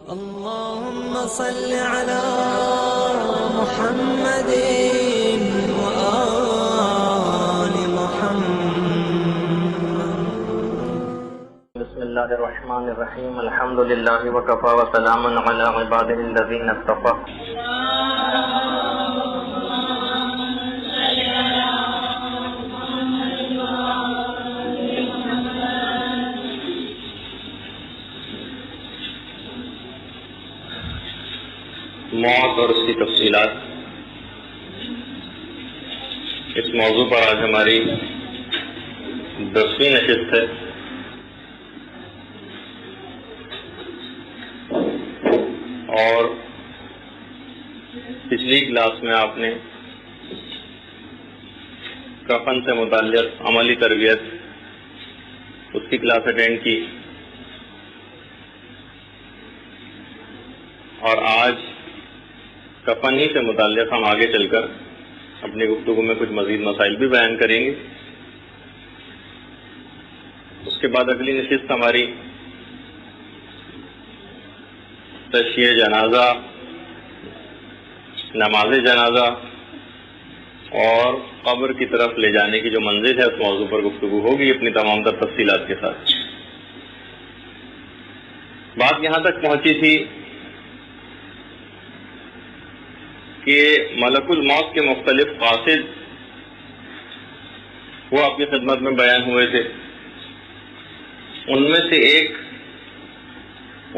اللهم صل على محمد وآل محمد. بسم الله الرحمن الرحيم. الحمد لله وكفى وسلام على عباده الذين اصطفى. موت اور اس کی تفصیلات، اس موضوع پر آج ہماری 10ویں نشست ہے. اور پچھلی کلاس میں آپ نے کفن سے متعلق عملی تربیت اس کی کلاس اٹینڈ کی، اور آج کفن ہی سے متعلق ہم آگے چل کر اپنی گفتگو میں کچھ مزید مسائل بھی بیان کریں گے. اس کے بعد اگلی نشست ہماری تشییع جنازہ، نماز جنازہ اور قبر کی طرف لے جانے کی جو منزل ہے اس موضوع پر گفتگو ہوگی اپنی تمام تر تفصیلات کے ساتھ. بات یہاں تک پہنچی تھی کہ ملک الموت کے مختلف مقاصد وہ آپ کی خدمت میں بیان ہوئے تھے. ان میں سے ایک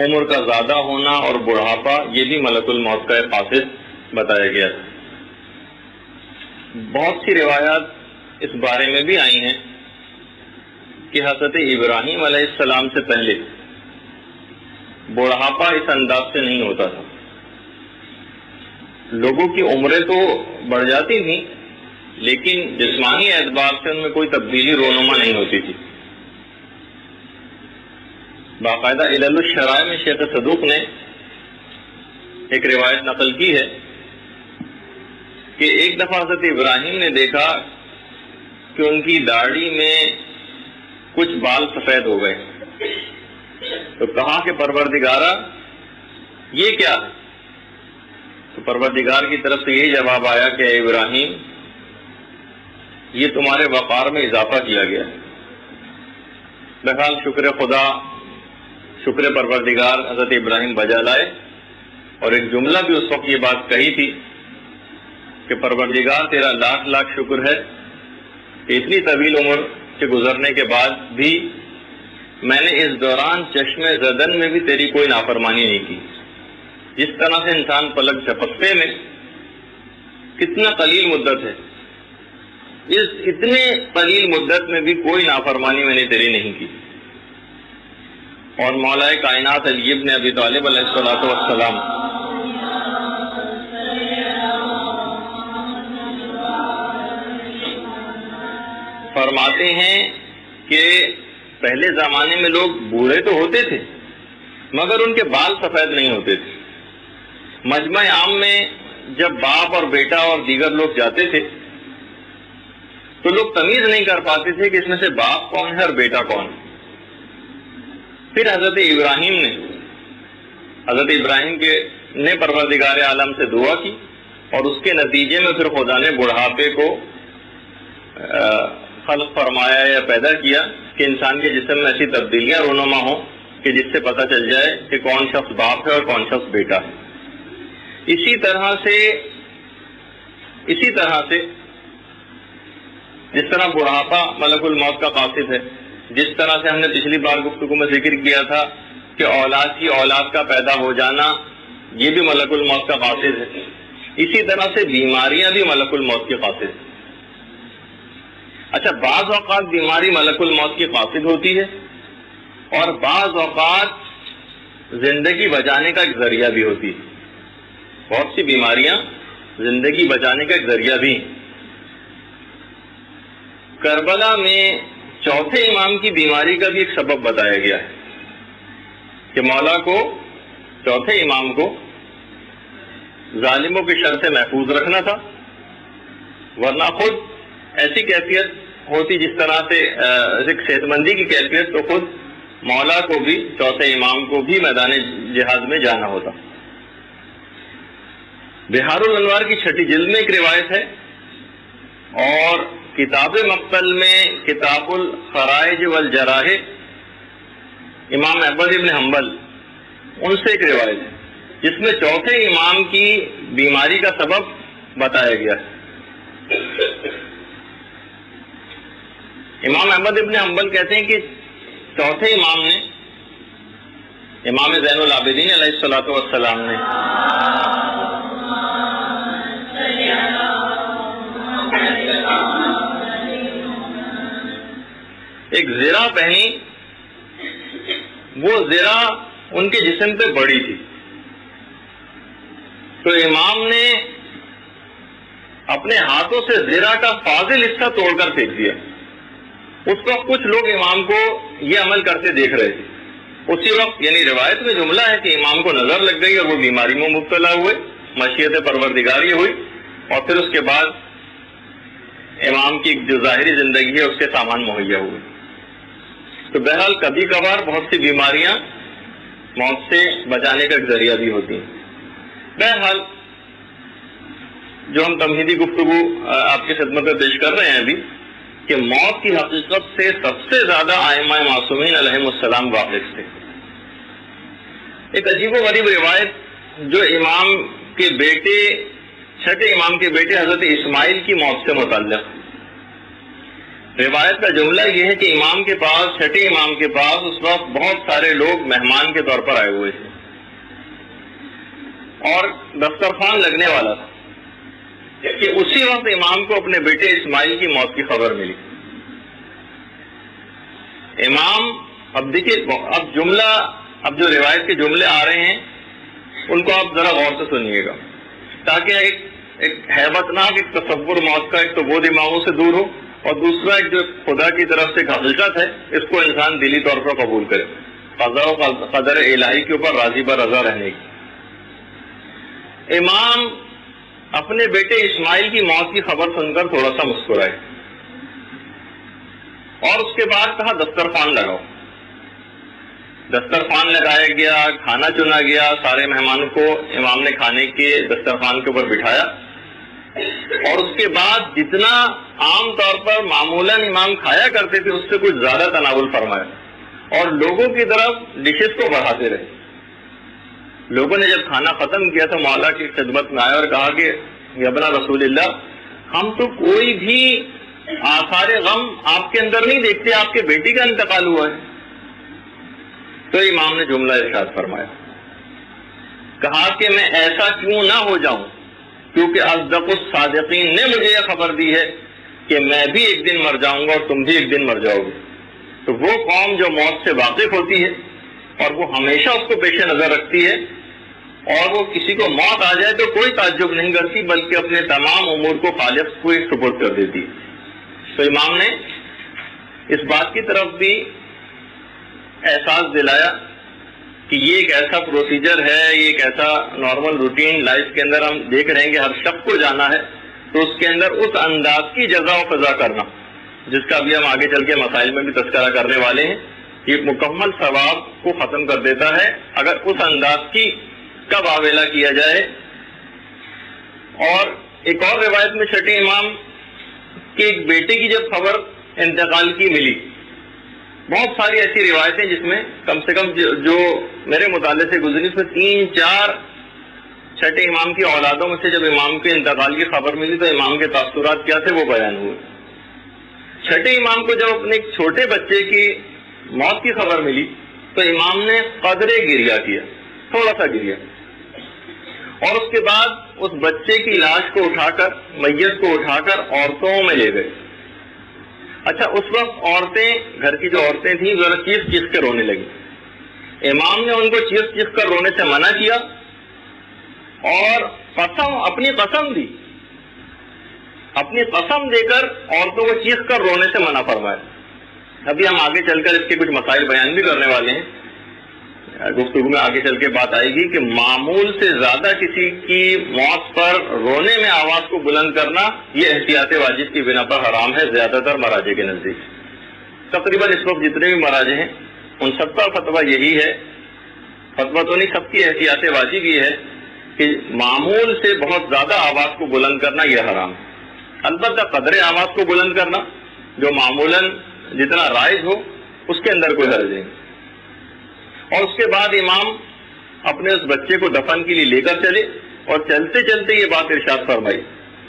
عمر کا زیادہ ہونا اور بڑھاپا، یہ بھی ملک الموت کا ایک مقصد بتایا گیا تھا. بہت سی روایات اس بارے میں بھی آئی ہیں کہ حضرت ابراہیم علیہ السلام سے پہلے بڑھاپا اس انداز سے نہیں ہوتا تھا. لوگوں کی عمریں تو بڑھ جاتی تھیں لیکن جسمانی اعتبار سے ان میں کوئی تبدیلی رونما نہیں ہوتی تھی. باقاعدہ علل الشرائع میں شیخ صدوق نے ایک روایت نقل کی ہے کہ ایک دفعہ حضرت ابراہیم نے دیکھا کہ ان کی داڑھی میں کچھ بال سفید ہو گئے، تو کہا کہ پروردگارا یہ کیا ہے؟ تو پروردگار کی طرف سے یہی جواب آیا کہ اے ابراہیم، یہ تمہارے وقار میں اضافہ کیا گیا. بہرحال شکر خدا، شکر پروردگار حضرت ابراہیم بجا لائے، اور ایک جملہ بھی اس وقت یہ بات کہی تھی کہ پروردگار تیرا لاکھ لاکھ شکر ہے کہ اتنی طویل عمر سے گزرنے کے بعد بھی میں نے اس دوران چشم زدن میں بھی تیری کوئی نافرمانی نہیں کی. جس طرح سے انسان پلک جھپکتے میں کتنا قلیل مدت ہے، اس اتنے قلیل مدت میں بھی کوئی نافرمانی میں نے تیری نہیں کی. اور مولا کائنات علی ابن ابی طالب علیہ السلام فرماتے ہیں کہ پہلے زمانے میں لوگ بوڑھے تو ہوتے تھے مگر ان کے بال سفید نہیں ہوتے تھے. مجمع عام میں جب باپ اور بیٹا اور دیگر لوگ جاتے تھے تو لوگ تمیز نہیں کر پاتے تھے کہ اس میں سے باپ کون ہے اور بیٹا کون ہے. پھر حضرت ابراہیم نے پروردگار عالم سے دعا کی، اور اس کے نتیجے میں پھر خدا نے بڑھاپے کو خلق فرمایا یا پیدا کیا کہ انسان کے جسم میں ایسی تبدیلیاں رونما ہوں کہ جس سے پتہ چل جائے کہ کون شخص باپ ہے اور کون شخص بیٹا ہے. اسی طرح سے جس طرح بڑھاپا ملک الموت کا قاصد ہے، جس طرح سے ہم نے پچھلی بار گفتگو میں ذکر کیا تھا کہ اولاد کی اولاد کا پیدا ہو جانا یہ بھی ملک الموت کا قاصد ہے، اسی طرح سے بیماریاں بھی ملک الموت کی قاصد ہیں. اچھا، بعض اوقات بیماری ملک الموت کی قاصد ہوتی ہے اور بعض اوقات زندگی بچانے کا ایک ذریعہ بھی ہوتی ہے. بہت سی بیماریاں زندگی بچانے کا ایک ذریعہ بھی. کربلا میں چوتھے امام کی بیماری کا بھی ایک سبب بتایا گیا ہے کہ مولا کو، چوتھے امام کو ظالموں کے شر سے محفوظ رکھنا تھا، ورنہ خود ایسی کیفیت ہوتی جس طرح سے صحت مندی کی کیفیت تو خود مولا کو بھی، چوتھے امام کو بھی میدان جہاد میں جانا ہوتا۔ بہار الانوار کی 6 جلد میں ایک روایت ہے، اور کتاب مقتل میں کتاب الخرائج والجراح امام احمد ابن حنبل ان سے ایک روایت ہے جس میں چوتھے امام کی بیماری کا سبب بتایا گیا ہے۔ امام احمد ابن حنبل کہتے ہیں کہ چوتھے امام نے، امام زین العابدین علیہ الصلوۃ والسلام نے ایک زرہ پہنی، وہ زرہ ان کے جسم پہ بڑی تھی، تو امام نے اپنے ہاتھوں سے زرہ کا فاضل حصہ توڑ کر پھینک دیا۔ اس وقت کچھ لوگ امام کو یہ عمل کرتے دیکھ رہے تھے۔ اسی وقت، یعنی روایت میں جملہ ہے کہ امام کو نظر لگ گئی اور وہ بیماری میں مبتلا ہوئے، مشیت پروردگار یہ ہوئی، اور پھر اس کے بعد امام کی جو ظاہری زندگی ہے اس کے سامان مہیا ہوئے۔ تو بہرحال کبھی کبھار بہت سی بیماریاں موت سے بچانے کا ایک ذریعہ بھی ہوتی ہیں۔ بہرحال جو ہم تمہیدی گفتگو آپ کی خدمت میں پیش کر رہے ہیں ابھی، کہ موت کی حقیقت سے سب سے زیادہ ائمہ معصومین علیہم السلام واقف تھے۔ ایک عجیب و غریب روایت جو امام کے بیٹے، چھٹے امام کے بیٹے حضرت اسماعیل کی موت سے متعلق، روایت کا جملہ یہ ہے کہ امام کے پاس، چھٹے امام کے پاس اس وقت بہت سارے لوگ مہمان کے طور پر آئے ہوئے تھے، اور دسترخوان لگنے والا تھا کہ اسی وقت امام کو اپنے بیٹے اسماعیل کی موت کی خبر ملی۔ امام، اب دیکھیے، اب جو روایت کے جملے آ رہے ہیں ان کو آپ ذرا غور سے سنیے گا، تاکہ ایک ہیبتناک ایک تصور موت کا ایک تو وہ دماغوں سے دور ہو، اور دوسرا ایک جو خدا کی طرف سے ایک حقیقت ہے اس کو انسان دلی طور پر قبول کرے، قضاء و قدر الہی کے اوپر راضی برضا رہنے کی۔ امام اپنے بیٹے اسماعیل کی موت کی خبر سن کر تھوڑا سا مسکرائے، اور اس کے بعد کہا دسترخوان لگاؤ۔ دسترخوان لگایا گیا، کھانا چنا گیا، سارے مہمانوں کو امام نے کھانے کے دسترخوان کے اوپر بٹھایا، اور اس کے بعد جتنا عام طور پر معمولاً امام کھایا کرتے تھے اس سے کچھ زیادہ تناول فرمایا، اور لوگوں کی طرف ڈشز کو بڑھاتے رہے۔ لوگوں نے جب کھانا ختم کیا تو مولا کی خدمت میں آیا اور کہا کہ یا ابن رسول اللہ، ہم تو کوئی بھی آثار غم آپ کے اندر نہیں دیکھتے، آپ کے بیٹی کا انتقال ہوا ہے۔ تو امام نے جملہ ارشاد فرمایا، کہا کہ میں ایسا کیوں نہ ہو جاؤں، کیونکہ اصدق الصادقین نے مجھے یہ خبر دی ہے کہ میں بھی ایک دن مر جاؤں گا اور تم بھی ایک دن مر جاؤ گے۔ تو وہ قوم جو موت سے واقف ہوتی ہے اور وہ ہمیشہ اس کو پیش نظر رکھتی ہے، اور وہ کسی کو موت آ جائے تو کوئی تعجب نہیں کرتی، بلکہ اپنے تمام امور کو خالق کو سپرد کر دیتی ہے۔ تو امام نے اس بات کی طرف بھی احساس دلایا کہ یہ ایک ایسا پروسیجر ہے، یہ ایک ایسا نارمل روٹین لائف کے اندر ہم دیکھ رہے ہیں کہ ہر شخص کو جانا ہے، تو اس کے اندر اس انداز کی جزا و قضا کرنا جس کا بھی ہم آگے چل کے مسائل میں بھی تذکرہ کرنے والے ہیں، یہ مکمل ثواب کو ختم کر دیتا ہے اگر اس انداز کی کب آویلا کیا جائے۔ اور ایک اور روایت میں چھٹے امام کے ایک بیٹے کی جب خبر انتقال کی ملی، بہت ساری ایسی روایتیں جس میں کم سے کم جو میرے مطالعے سے گزری، اس میں 3-4 چھٹے امام کی اولادوں میں سے جب امام کے انتقال کی خبر ملی تو امام کے تاثرات کیا تھے وہ بیان ہوئے۔ چھٹے امام کو جب اپنے ایک چھوٹے بچے کی موت کی خبر ملی تو امام نے قدرے گریہ کیا، تھوڑا سا گریا، اور اس کے بعد اس بچے کی لاش کو اٹھا کر، میت کو اٹھا کر عورتوں میں لے گئے۔ اچھا، اس وقت عورتیں، گھر کی جو عورتیں تھیں، ذرا چیخ چیخ کے رونے لگی۔ امام نے ان کو چیخ چیخ کر رونے سے منع کیا اور اپنی قسم دی، اپنی قسم دے کر عورتوں کو چیخ کر رونے سے منع فرمایا۔ ابھی ہم آگے چل کر اس کے کچھ مسائل بیان بھی کرنے والے ہیں، گفتگو میں آگے چل کے بات آئے گی کہ معمول سے زیادہ کسی کی موت پر رونے میں آواز کو بلند کرنا یہ احتیاط واجب کی بنا پر حرام ہے زیادہ تر مراجع کے نزدیک۔ تقریباً اس وقت جتنے بھی مراجع ہیں ان سب کا فتویٰ یہی ہے، فتویٰ تو نہیں، سب کی احتیاط واجب یہ ہے کہ معمول سے بہت زیادہ آواز کو بلند کرنا یہ حرام ہے۔ البتہ قدر آواز کو بلند کرنا جو معمولاً جتنا رائج ہو اس کے اندر کوئی حرج نہیں۔ اور اس کے بعد امام اپنے اس بچے کو دفن کے لیے لے کر چلے اور چلتے چلتے یہ بات ارشاد فرمائی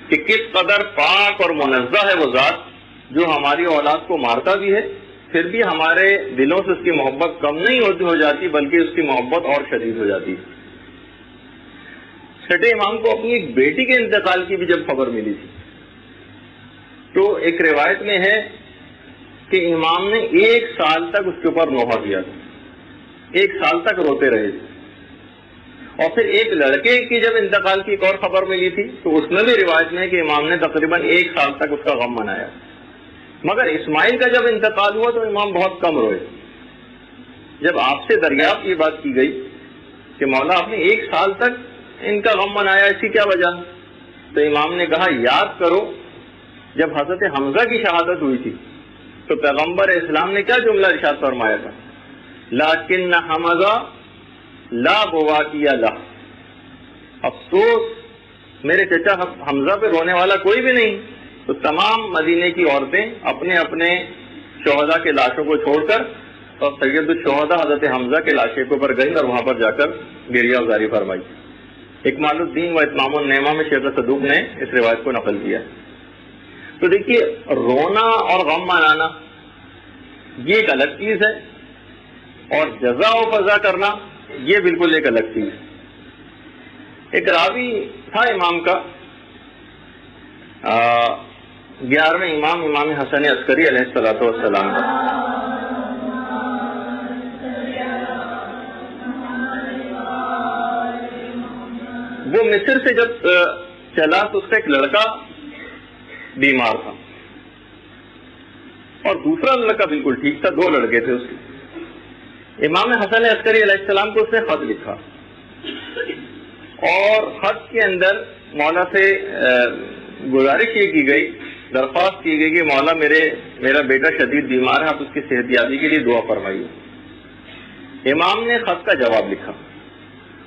کہ کس قدر پاک اور منزہ ہے وہ ذات جو ہماری اولاد کو مارتا بھی ہے پھر بھی ہمارے دلوں سے اس کی محبت کم نہیں ہو جاتی بلکہ اس کی محبت اور شدید ہو جاتی ہے۔ چھٹے امام کو اپنی ایک بیٹی کے انتقال کی بھی جب خبر ملی تھی تو ایک روایت میں ہے کہ امام نے 1 سال تک اس کے اوپر نوحہ کیا تھا، 1 سال تک روتے رہے تھے۔ اور پھر ایک لڑکے کی جب انتقال کی ایک اور خبر ملی تھی تو اس میں بھی روایت میں ہے کہ امام نے تقریباً 1 سال تک اس کا غم منایا۔ مگر اسماعیل کا جب انتقال ہوا تو امام بہت کم روئے۔ جب آپ سے دریافت یہ بات کی گئی کہ مولا آپ نے 1 سال تک ان کا غم منایا، ایسی کیا وجہ؟ تو امام نے کہا یاد کرو جب حضرت حمزہ کی شہادت ہوئی تھی تو پیغمبر اسلام نے کیا جملہ ارشاد فرمایا تھا؟ لیکن حمزہ لا بواکی لہ، افسوس میرے چچا حمزہ پہ رونے والا کوئی بھی نہیں۔ تو تمام مدینے کی عورتیں اپنے اپنے شہداء کے لاشوں کو چھوڑ کر اور سید الشہداء حضرت حمزہ کے لاشے کے اوپر گئیں اور وہاں پر جا کر گریہ گزاری فرمائی۔ اکمال الدین و اتمام النعمہ میں شیخ صدوق نے اس روایت کو نقل کیا۔ تو دیکھیے رونا اور غم منانا یہ ایک الگ چیز ہے اور جزا و فضا کرنا یہ بالکل ایک الگ چیز ہے۔ ایک راوی تھا امام کا 11ویں امام حسن عسکری علیہ السلام کا۔ وہ مصر سے جب چلا تو اس کا ایک لڑکا بیمار تھا اور دوسرا لڑکا بالکل ٹھیک تھا، 2 لڑکے تھے اس کے۔ امام حسن عسکری علیہ السلام کو اس نے خط لکھا اور خط کے اندر مولا سے گزارش یہ کی گئی، درخواست کی گئی کہ مولا میرا بیٹا شدید بیمار ہے، آپ اس کی صحت یابی کے لیے دعا فرمائیے۔ امام نے خط کا جواب لکھا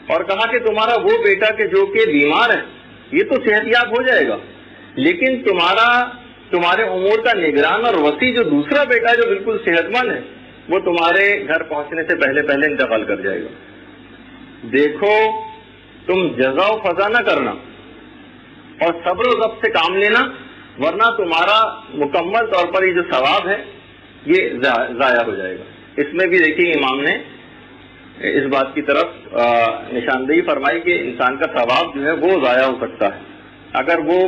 اور کہا کہ تمہارا وہ بیٹا کہ جو کہ بیمار ہے یہ تو صحت یاب ہو جائے گا، لیکن تمہارے امور کا نگران اور وسیع جو دوسرا بیٹا جو بالکل صحت مند ہے وہ تمہارے گھر پہنچنے سے پہلے انتقال کر جائے گا۔ دیکھو تم جزا و فضا نہ کرنا اور صبر و ضبط سے کام لینا ورنہ تمہارا مکمل طور پر یہ جو ثواب ہے یہ ضائع ہو جائے گا۔ اس میں بھی دیکھیے امام نے اس بات کی طرف نشاندہی فرمائی کہ انسان کا ثواب جو ہے وہ ضائع ہو سکتا ہے اگر وہ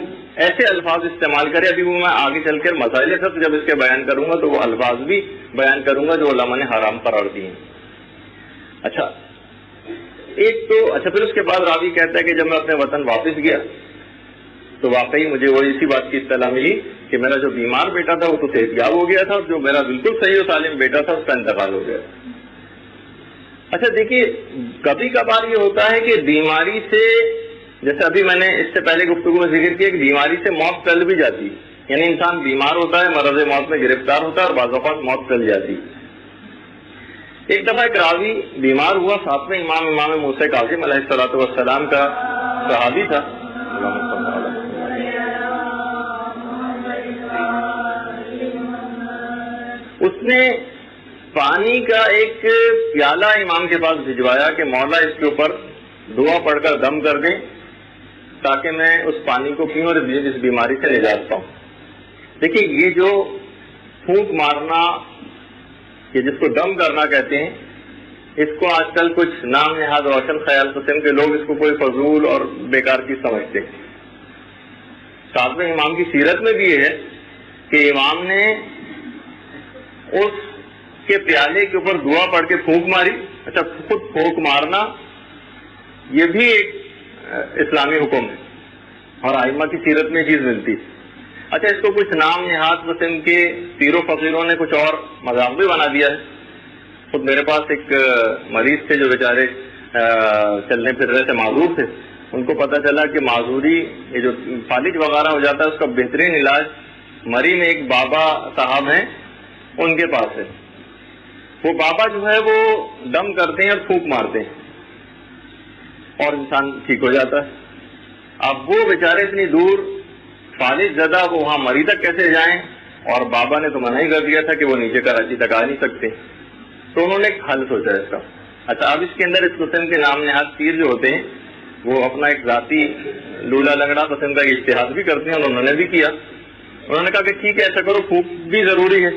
ایسے الفاظ استعمال کرے۔ ابھی وہ میں آگے چل کر مسائل سب جب اس کے بیان کروں گا تو وہ الفاظ بھی بیان کروں گا جو علماء نے حرام قرار دیے ہیں۔ اچھا پھر اس کے بعد راوی کہتا ہے کہ جب میں اپنے وطن واپس گیا تو واقعی مجھے وہ اسی بات کی اطلاع ملی کہ میرا جو بیمار بیٹا تھا وہ تو صحت یاب ہو گیا تھا اور جو میرا بالکل صحیح و سالم بیٹا تھا اس کا انتقال ہو گیا۔ اچھا دیکھیے کبھی کبھار یہ ہوتا ہے کہ بیماری سے، جیسے ابھی میں نے اس سے پہلے گفتگو میں ذکر کیا کہ بیماری سے موت ٹل بھی جاتی ہے، یعنی انسان بیمار ہوتا ہے، مرض موت میں گرفتار ہوتا ہے اور بعض اوقات موت ٹل جاتی ہے۔ ایک دفعہ ایک راوی بیمار ہوا، 7ویں امام موسیٰ کاظم علیہ السلام کا صحابی تھا، اس نے پانی کا ایک پیالہ امام کے پاس بھجوایا کہ مولا اس کے اوپر دعا پڑھ کر دم کر دیں تاکہ میں اس پانی کو پیوں اور اس بیماری سے نجات پاؤں۔ دیکھیے یہ جو پھونک مارنا یہ جس کو دم کرنا کہتے ہیں، اس کو آج کل کچھ نام نہاد روشن خیال قسم کے لوگ اس کو کوئی فضول اور بیکار کی سمجھتے ہیں۔ 7ویں امام کی سیرت میں بھی یہ ہے کہ امام نے اس کے پیالے کے اوپر دعا پڑھ کے پھونک ماری۔ اچھا خود پھونک مارنا یہ بھی ایک اسلامی حکم ہے اور ائمہ کی سیرت میں چیز ملتی ہے۔ اچھا اس کو کچھ نام نہاد قسم کے پیر و فقیروں نے کچھ اور مذاق بھی بنا دیا ہے۔ خود میرے پاس ایک مریض تھے جو بیچارے چلنے پھرنے سے معذور تھے، ان کو پتہ چلا کہ معذوری یہ جو فالج وغیرہ ہو جاتا ہے اس کا بہترین علاج مری میں ایک بابا صاحب ہیں ان کے پاس ہے۔ وہ بابا جو ہے وہ دم کرتے ہیں اور پھونک مارتے ہیں اور انسان ٹھیک ہو جاتا ہے. اب وہ بیچارے اتنی دور فالج زدہ وہ وہاں مری تک کیسے جائیں؟ اور بابا نے تو منع ہی کر دیا تھا کہ وہ نیچے کراچی تک آ نہیں سکتے. تو انہوں نے ایک حل سوچا اس کا. اچھا اب اس کے اندر اس قسم کے نام نہاد پیر جو ہوتے ہیں وہ اپنا ایک ذاتی لولا لنگڑا قسم کا اجتہاد بھی کرتے ہیں اور انہوں نے بھی کیا. انہوں نے کہا کہ ٹھیک ہے ایسا کرو، پھونک بھی ضروری ہے،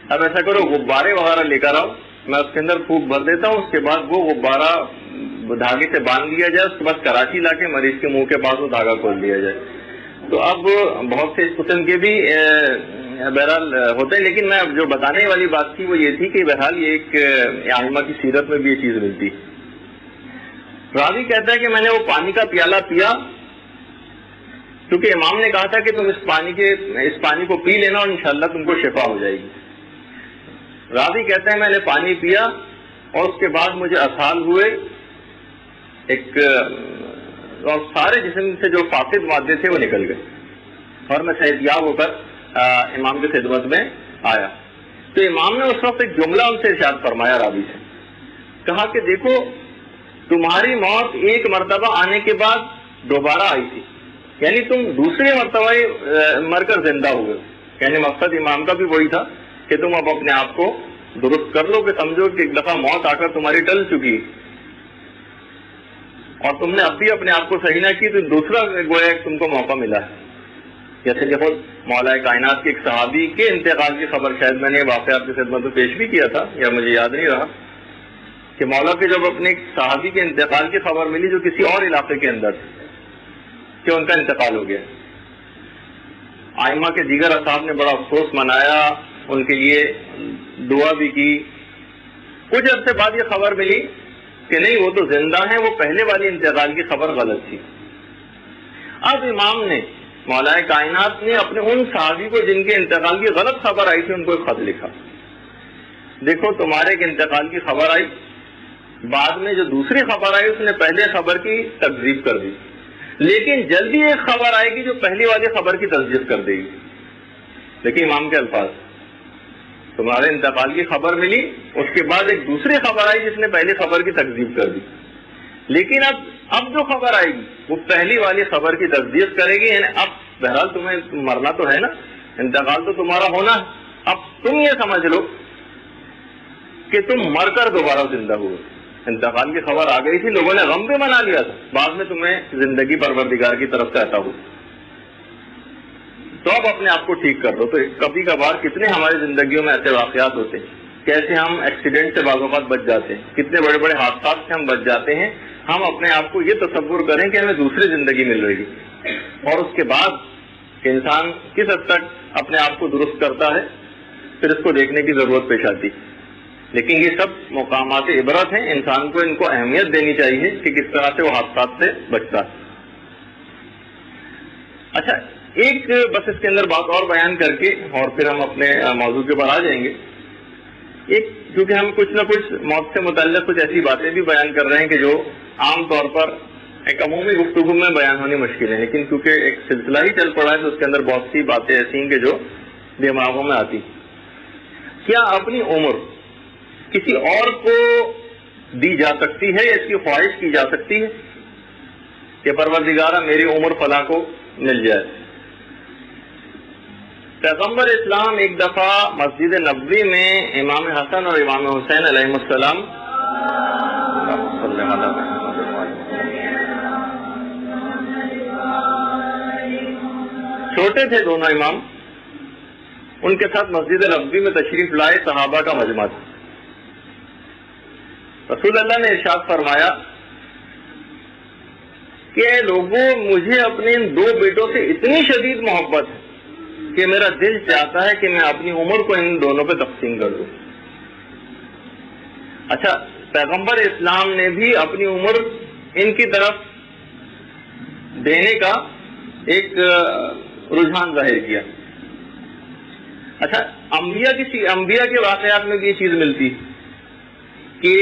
اب ایسا کرو غبارے وغیرہ لے کر آؤ، میں اس کے اندر پھونک بھر دیتا ہوں، اس کے بعد وہ غبارہ دھاگے سے باندھ لیا جائے، اس کے بعد کراچی لا کے مریض کے منہ کے پاس وہ دھاگا کھول دیا جائے. تو اب بہت سے اس قسم کے بھی بہرحال ہوتے ہیں، لیکن میں اب جو بتانے والی بات تھی وہ یہ تھی کہ بہرحال یہ ایک ائمہ کی سیرت میں بھی یہ چیز ملتی. راوی کہتا ہے کہ میں نے وہ پانی کا پیالہ پیا کیونکہ امام نے کہا تھا کہ تم اس پانی کو پی لینا اور انشاءاللہ تم کو شفا ہو جائے گی. راوی کہتا ہے میں نے پانی پیا اور اس کے بعد مجھے اسہال ہوئے اور سارے جسم سے جو فاسد مادے تھے وہ نکل گئے اور میں صحت یاب ہو کر امام کی خدمت میں آیا. تو امام نے اس وقت ایک جملہ ان سے ارشاد فرمایا راوی سے، کہا کہ دیکھو تمہاری موت ایک مرتبہ آنے کے بعد دوبارہ آئی تھی، یعنی تم دوسرے مرتبہ مر کر زندہ ہوئے. یعنی مقصد امام کا بھی وہی تھا کہ تم اب اپنے آپ کو درست کر لو، کہ سمجھو کہ ایک دفعہ موت آ کر تمہاری ٹل چکی اور تم نے اب بھی اپنے آپ کو صحیح نہ کی تو دوسرا گویا تم کو موقع ملا ہے. جیسے کہ خود مولا کائنات کے ایک صحابی کے انتقال کی خبر شاید میں نے واقعہ آپ کی خدمت میں پیش بھی کیا تھا یا مجھے یاد نہیں رہا، کہ مولا کے جب اپنے ایک صحابی کے انتقال کی خبر ملی جو کسی اور علاقے کے اندر کہ ان کا انتقال ہو گیا، ائمہ کے دیگر اصحاب نے بڑا افسوس منایا، ان کے لیے دعا بھی کی. کچھ عرصے بعد یہ خبر ملی کہ نہیں وہ تو زندہ ہیں، وہ پہلے والی انتقال کی خبر غلط تھی. اب امام نے مولا کائنات نے اپنے ان صحابی کو جن کے انتقال کی غلط خبر آئی تھی ان کو ایک خط لکھا، دیکھو تمہارے کے انتقال کی خبر آئی، بعد میں جو دوسری خبر آئی اس نے پہلے خبر کی تکذیب کر دی، لیکن جلدی ایک خبر آئے گی جو پہلی والی خبر کی تصدیق کر دے گی. دیکھیے امام کے الفاظ، تمہارے انتقال کی خبر ملی، اس کے بعد ایک دوسری خبر آئی جس نے پہلی خبر کی تکذیب کر دی، لیکن اب جو خبر آئے گی وہ پہلی والی خبر کی تصدیق کرے گی. یعنی اب بہرحال تمہیں مرنا تو ہے نا، انتقال تو تمہارا ہونا ہے، اب تم یہ سمجھ لو کہ تم مر کر دوبارہ زندہ ہوئے. انتقال کی خبر آ گئی تھی، لوگوں نے غم بھی منا لیا تھا، بعد میں تمہیں زندگی پروردگار کی طرف سے عطا ہوئی، تو اب اپنے آپ کو ٹھیک کر دو. تو کبھی کبھار کتنے ہماری زندگیوں میں ایسے واقعات ہوتے ہیں، کیسے ہم ایکسیڈنٹ سے بعض اوقات بچ جاتے ہیں، کتنے بڑے بڑے حادثات سے ہم بچ جاتے ہیں. ہم اپنے آپ کو یہ تصور کریں کہ ہمیں دوسری زندگی مل رہی ہے، اور اس کے بعد کہ انسان کس حد تک اپنے آپ کو درست کرتا ہے پھر اس کو دیکھنے کی ضرورت پیش آتی. لیکن یہ سب مقامات عبرت ہیں، انسان کو ان کو اہمیت دینی چاہیے کہ کس طرح سے وہ حادثات سے بچتا ہے. اچھا ایک بس اس کے اندر بات اور بیان کر کے اور پھر ہم اپنے موضوع کے اوپر آ جائیں گے. ایک کیونکہ ہم کچھ نہ کچھ موت سے متعلق کچھ ایسی باتیں بھی بیان کر رہے ہیں کہ جو عام طور پر ایک عمومی گفتگو میں بیان ہونی مشکل ہے، لیکن کیونکہ ایک سلسلہ ہی چل پڑا ہے تو اس کے اندر بہت سی باتیں ایسی ہیں کہ جو دماغوں میں آتی. کیا اپنی عمر کسی اور کو دی جا سکتی ہے یا اس کی خواہش کی جا سکتی ہے کہ پروردگارہ میری عمر فلاں کو مل جائے؟ پیغمبر اسلام ایک دفعہ مسجد نبوی میں امام حسن اور امام حسین علیہ السلام چھوٹے تھے دونوں امام، ان کے ساتھ مسجد نبوی میں تشریف لائے، صحابہ کا مجمع تھا. رسول اللہ نے ارشاد فرمایا کہ لوگوں مجھے اپنے ان دو بیٹوں سے اتنی شدید محبت ہے کہ میرا دل چاہتا ہے کہ میں اپنی عمر کو ان دونوں پہ تقسیم کر دوں. اچھا پیغمبر اسلام نے بھی اپنی عمر ان کی طرف دینے کا ایک رجحان ظاہر کیا. اچھا انبیاء کے واقعات میں بھی یہ چیز ملتی کہ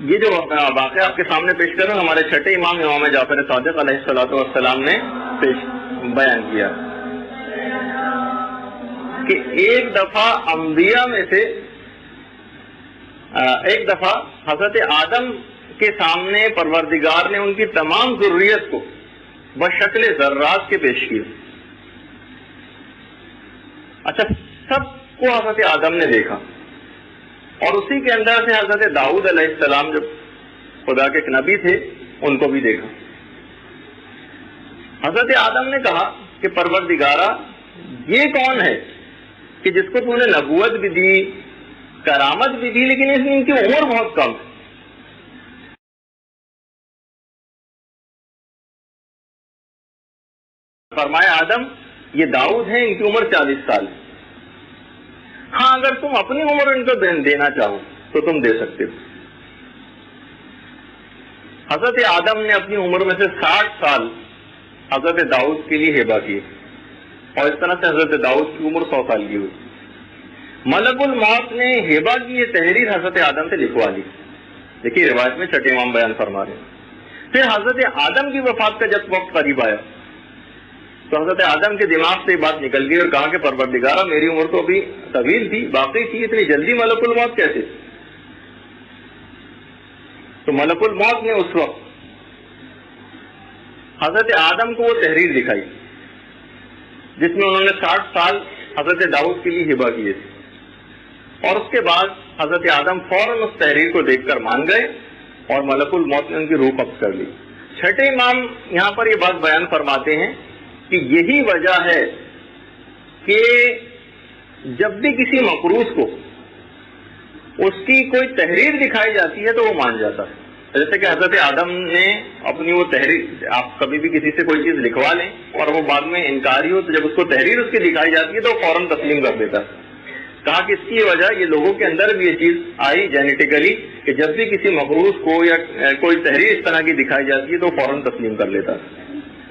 یہ جو واقعہ آپ کے سامنے پیش کر رہا ہوں ہمارے چھٹے امام جعفر صادق علیہ السلام نے بیان کیا کہ ایک دفعہ انبیاء میں سے ایک دفعہ حضرت آدم کے سامنے پروردگار نے ان کی تمام ضروریت کو بشکل ذرات کے پیش کیا. اچھا، سب کو حضرت آدم نے دیکھا، اور اسی کے اندر سے حضرت داؤد علیہ السلام جو خدا کے ایک نبی تھے ان کو بھی دیکھا. حضرت آدم نے کہا کہ پروردگارا، یہ کون ہے کہ جس کو تو نے نبوت بھی دی، کرامت بھی دی، لیکن ان کی عمر بہت کم ہے. فرمایا آدم، یہ داؤد ہیں، ان کی عمر 40 سال ہے. ہاں، اگر تم اپنی عمر ان کو دینا چاہو تو تم دے سکتے ہو. حضرت آدم نے اپنی عمر میں سے 60 سال حضرت داؤد کے لیے ہبہ کیے، اور اس طرح سے حضرت داؤد کی عمر 100 سال کی ہوئی. ملک الموت نے ہبہ کی یہ تحریر حضرت آدم سے لکھوا لی. دیکھیے روایت میں چھٹے امام بیان فرما رہے ہیں. پھر حضرت آدم کی وفات کا جب وقت قریب آیا تو حضرت آدم کے دماغ سے یہ بات نکل گئی اور کہا کہ پروردگارا، میری عمر تو ابھی طویل تھی، باقی تھی، اتنی جلدی ملک الموت کیسے؟ تو ملک الموت نے اس وقت حضرت آدم کو وہ تحریر دکھائی جس میں انہوں نے 60 سال حضرت داؤد کے لیے ہبہ کیے تھے، اور اس کے بعد حضرت آدم فوراً اس تحریر کو دیکھ کر مان گئے اور ملک الموت نے ان کی روح قبض کر لی. چھٹے امام یہاں پر یہ بات بیان فرماتے ہیں کہ یہی وجہ ہے کہ جب بھی کسی مقروض کو اس کی کوئی تحریر دکھائی جاتی ہے تو وہ مان جاتا ہے. جیسے کہ حضرت آدم نے اپنی وہ تحریر، آپ کبھی بھی کسی سے کوئی چیز لکھوا لیں اور وہ بعد میں انکاری ہو تو جب اس کو تحریر اس کی دکھائی جاتی ہے تو وہ فوراً تسلیم کر دیتا ہے. کہا کہ اس کی وجہ یہ لوگوں کے اندر بھی یہ چیز آئی جینیٹیکلی کہ جب بھی کسی مقروض کو یا کوئی تحریر اس طرح کی دکھائی جاتی ہے تو فوراً تسلیم کر لیتا ہے.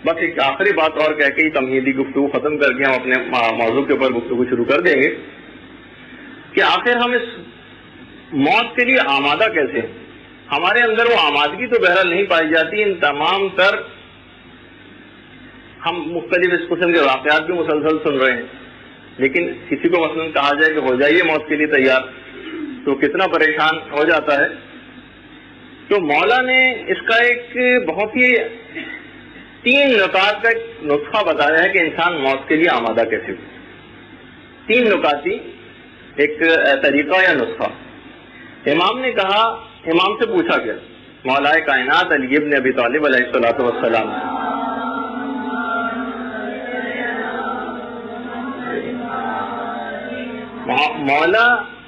بس ایک آخری بات اور کہہ کے تمہیدی گفتگو ختم کر کے ہم اپنے موضوع کے اوپر گفتگو شروع کر دیں گے کہ آخر ہم اس موت کے لیے آمادہ کیسے ہیں. ہمارے اندر وہ آمادگی تو بہرحال نہیں پائی جاتی. ان تمام تر ہم مختلف اس قسم کے واقعات بھی مسلسل سن رہے ہیں، لیکن کسی کو مثلاً کہا جائے کہ ہو جائیے موت کے لیے تیار تو کتنا پریشان ہو جاتا ہے. تو مولا نے اس کا ایک بہت ہی 3 نکات کا ایک نسخہ بتایا ہے کہ انسان موت کے لیے آمادہ کیسے ہو. 3 نکاتی ایک طریقہ یا نسخہ. امام نے کہا، امام سے پوچھا گیا مولا کائنات علی ابن ابی طالب علیہ الصلوۃ والسلام، مولا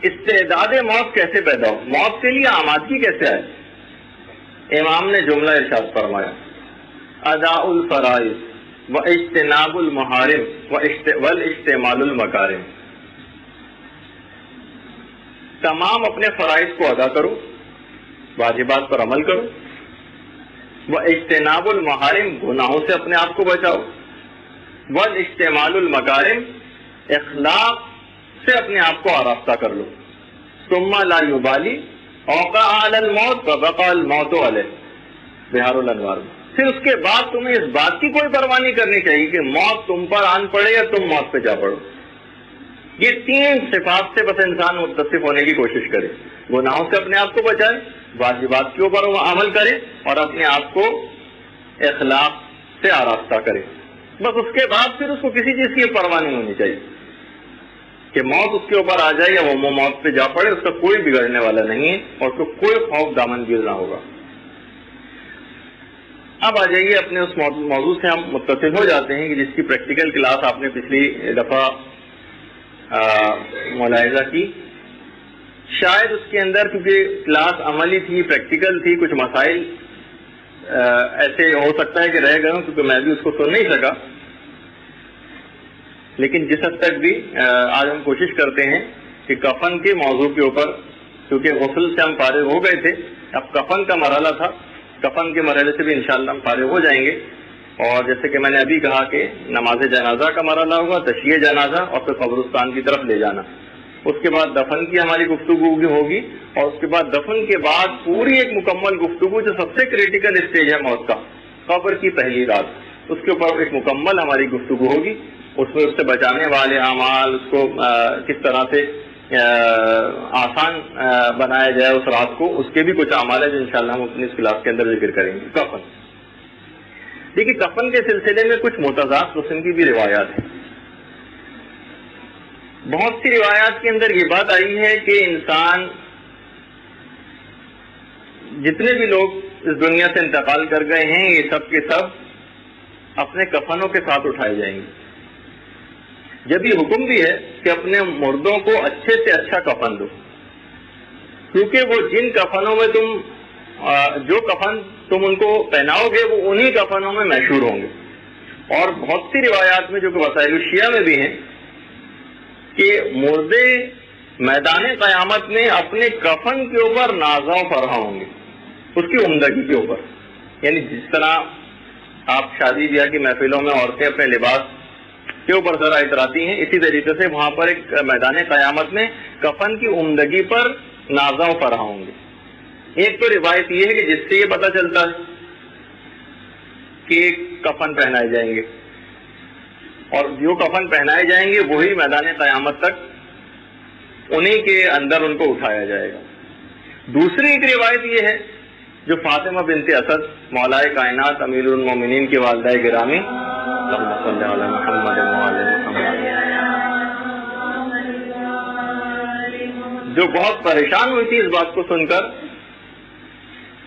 استعداد موت کیسے پیدا ہو، موت کے لیے آمادگی کیسے آئے؟ امام نے جملہ ارشاد فرمایا، اداء الفرائض و اجتناب المحارم والاستعمال المکارم. تمام اپنے فرائض کو ادا کرو، واجبات پر عمل کرو، وہ اجتناب المحارم، گناہوں سے اپنے آپ کو بچاؤ، والاستعمال المکارم، اخلاق سے اپنے آپ کو آراستہ کر لو. ثم لا یبالی اوقع علی الموت فبقى الموت علیہ، بہار الانوار. پھر اس کے بعد تمہیں اس بات کی کوئی پرواہ نہیں کرنی چاہیے کہ موت تم پر آن پڑے یا تم موت پہ جا پڑو. یہ 3 صفات سے بس انسان متصف ہونے کی کوشش کرے، گناہوں سے اپنے آپ کو بچائے، واجبات کے اوپر عمل کرے اور اپنے آپ کو اخلاق سے آراستہ کرے. بس اس کے بعد پھر اس کو کسی چیز کی پرواہ نہیں ہونی چاہیے کہ موت اس کے اوپر آ جائے یا وہ موت پہ جا پڑے. اس کا کوئی بگڑنے والا نہیں ہے اور اس کو کوئی خوف دامن گیر نہ ہوگا. اب آ جائیے اپنے اس موضوع سے ہم متصل ہو جاتے ہیں کہ جس کی پریکٹیکل کلاس آپ نے پچھلی دفعہ ملاحظہ کی. شاید اس کے اندر کیونکہ کلاس عملی تھی، پریکٹیکل تھی، کچھ مسائل ایسے ہو سکتا ہے کہ رہ گئے ہوں کیونکہ میں بھی اس کو سن نہیں سکا. لیکن جس حد تک بھی آج ہم کوشش کرتے ہیں کہ کفن کے موضوع کے اوپر، کیونکہ غسل سے ہم فارغ ہو گئے تھے، اب کفن کا مرحلہ تھا، کفن کے مرحلے سے بھی انشاءاللہ ہم فارغ ہو جائیں گے. اور جیسے کہ میں نے ابھی کہا کہ نماز جنازہ کا مرحلہ ہوگا، تشییع جنازہ اور پھر قبرستان کی طرف لے جانا. اس کے بعد دفن کی ہماری گفتگو ہوگی اور اس کے بعد دفن کے بعد پوری ایک مکمل گفتگو جو سب سے کریٹیکل اسٹیج ہے موت کا، قبر کی پہلی رات، اس کے اوپر ایک مکمل ہماری گفتگو ہوگی. اس میں اس سے بچانے والے اعمال، اس کو کس طرح سے آسان بنایا جائے اس رات کو، اس کے بھی کچھ اعمال ہیں جو انشاءاللہ ہم اپنی اس کلاس کے اندر ذکر کریں گے۔ کفن، دیکھیے کفن کے سلسلے میں کچھ متضاد قسم کی بھی روایات ہیں۔ بہت سی روایات کے اندر یہ بات آئی ہے کہ انسان، جتنے بھی لوگ اس دنیا سے انتقال کر گئے ہیں، یہ سب کے سب اپنے کفنوں کے ساتھ اٹھائے جائیں گے۔ جب یہ حکم بھی ہے کہ اپنے مردوں کو اچھے سے اچھا کفن دو، کیونکہ وہ جن کفنوں میں جو کفن تم ان کو پہناؤ گے وہ انہی کفنوں میں مشہور ہوں گے۔ اور بہت سی روایات میں جو کہ وسائل الشیعہ میں بھی ہیں کہ مردے میدان قیامت میں اپنے کفن کے اوپر نازاں فرحاں ہوں گے، اس کی عمدگی کے اوپر۔ یعنی جس طرح آپ شادی بیاہ کی محفلوں میں عورتیں اپنے لباس کے اوپر ذرا اتراتی ہیں، اسی طریقے سے وہاں پر ایک میدان قیامت میں کفن کی عمدگی پر نازاں فرحاں ہوں گے۔ ایک تو روایت یہ ہے کہ جس سے یہ پتہ چلتا ہے کہ کفن پہنائے جائیں گے، اور جو کفن پہنائے جائیں گے وہی میدان قیامت تک انہی کے اندر ان کو اٹھایا جائے گا۔ دوسری ایک روایت یہ ہے جو فاطمہ بنت اسد مولائے کائنات امیر المومنین کی والدہ گرامی اللہم صلی علی محمد وعلی محمد، جو بہت پریشان ہوئی تھی اس بات کو سن کر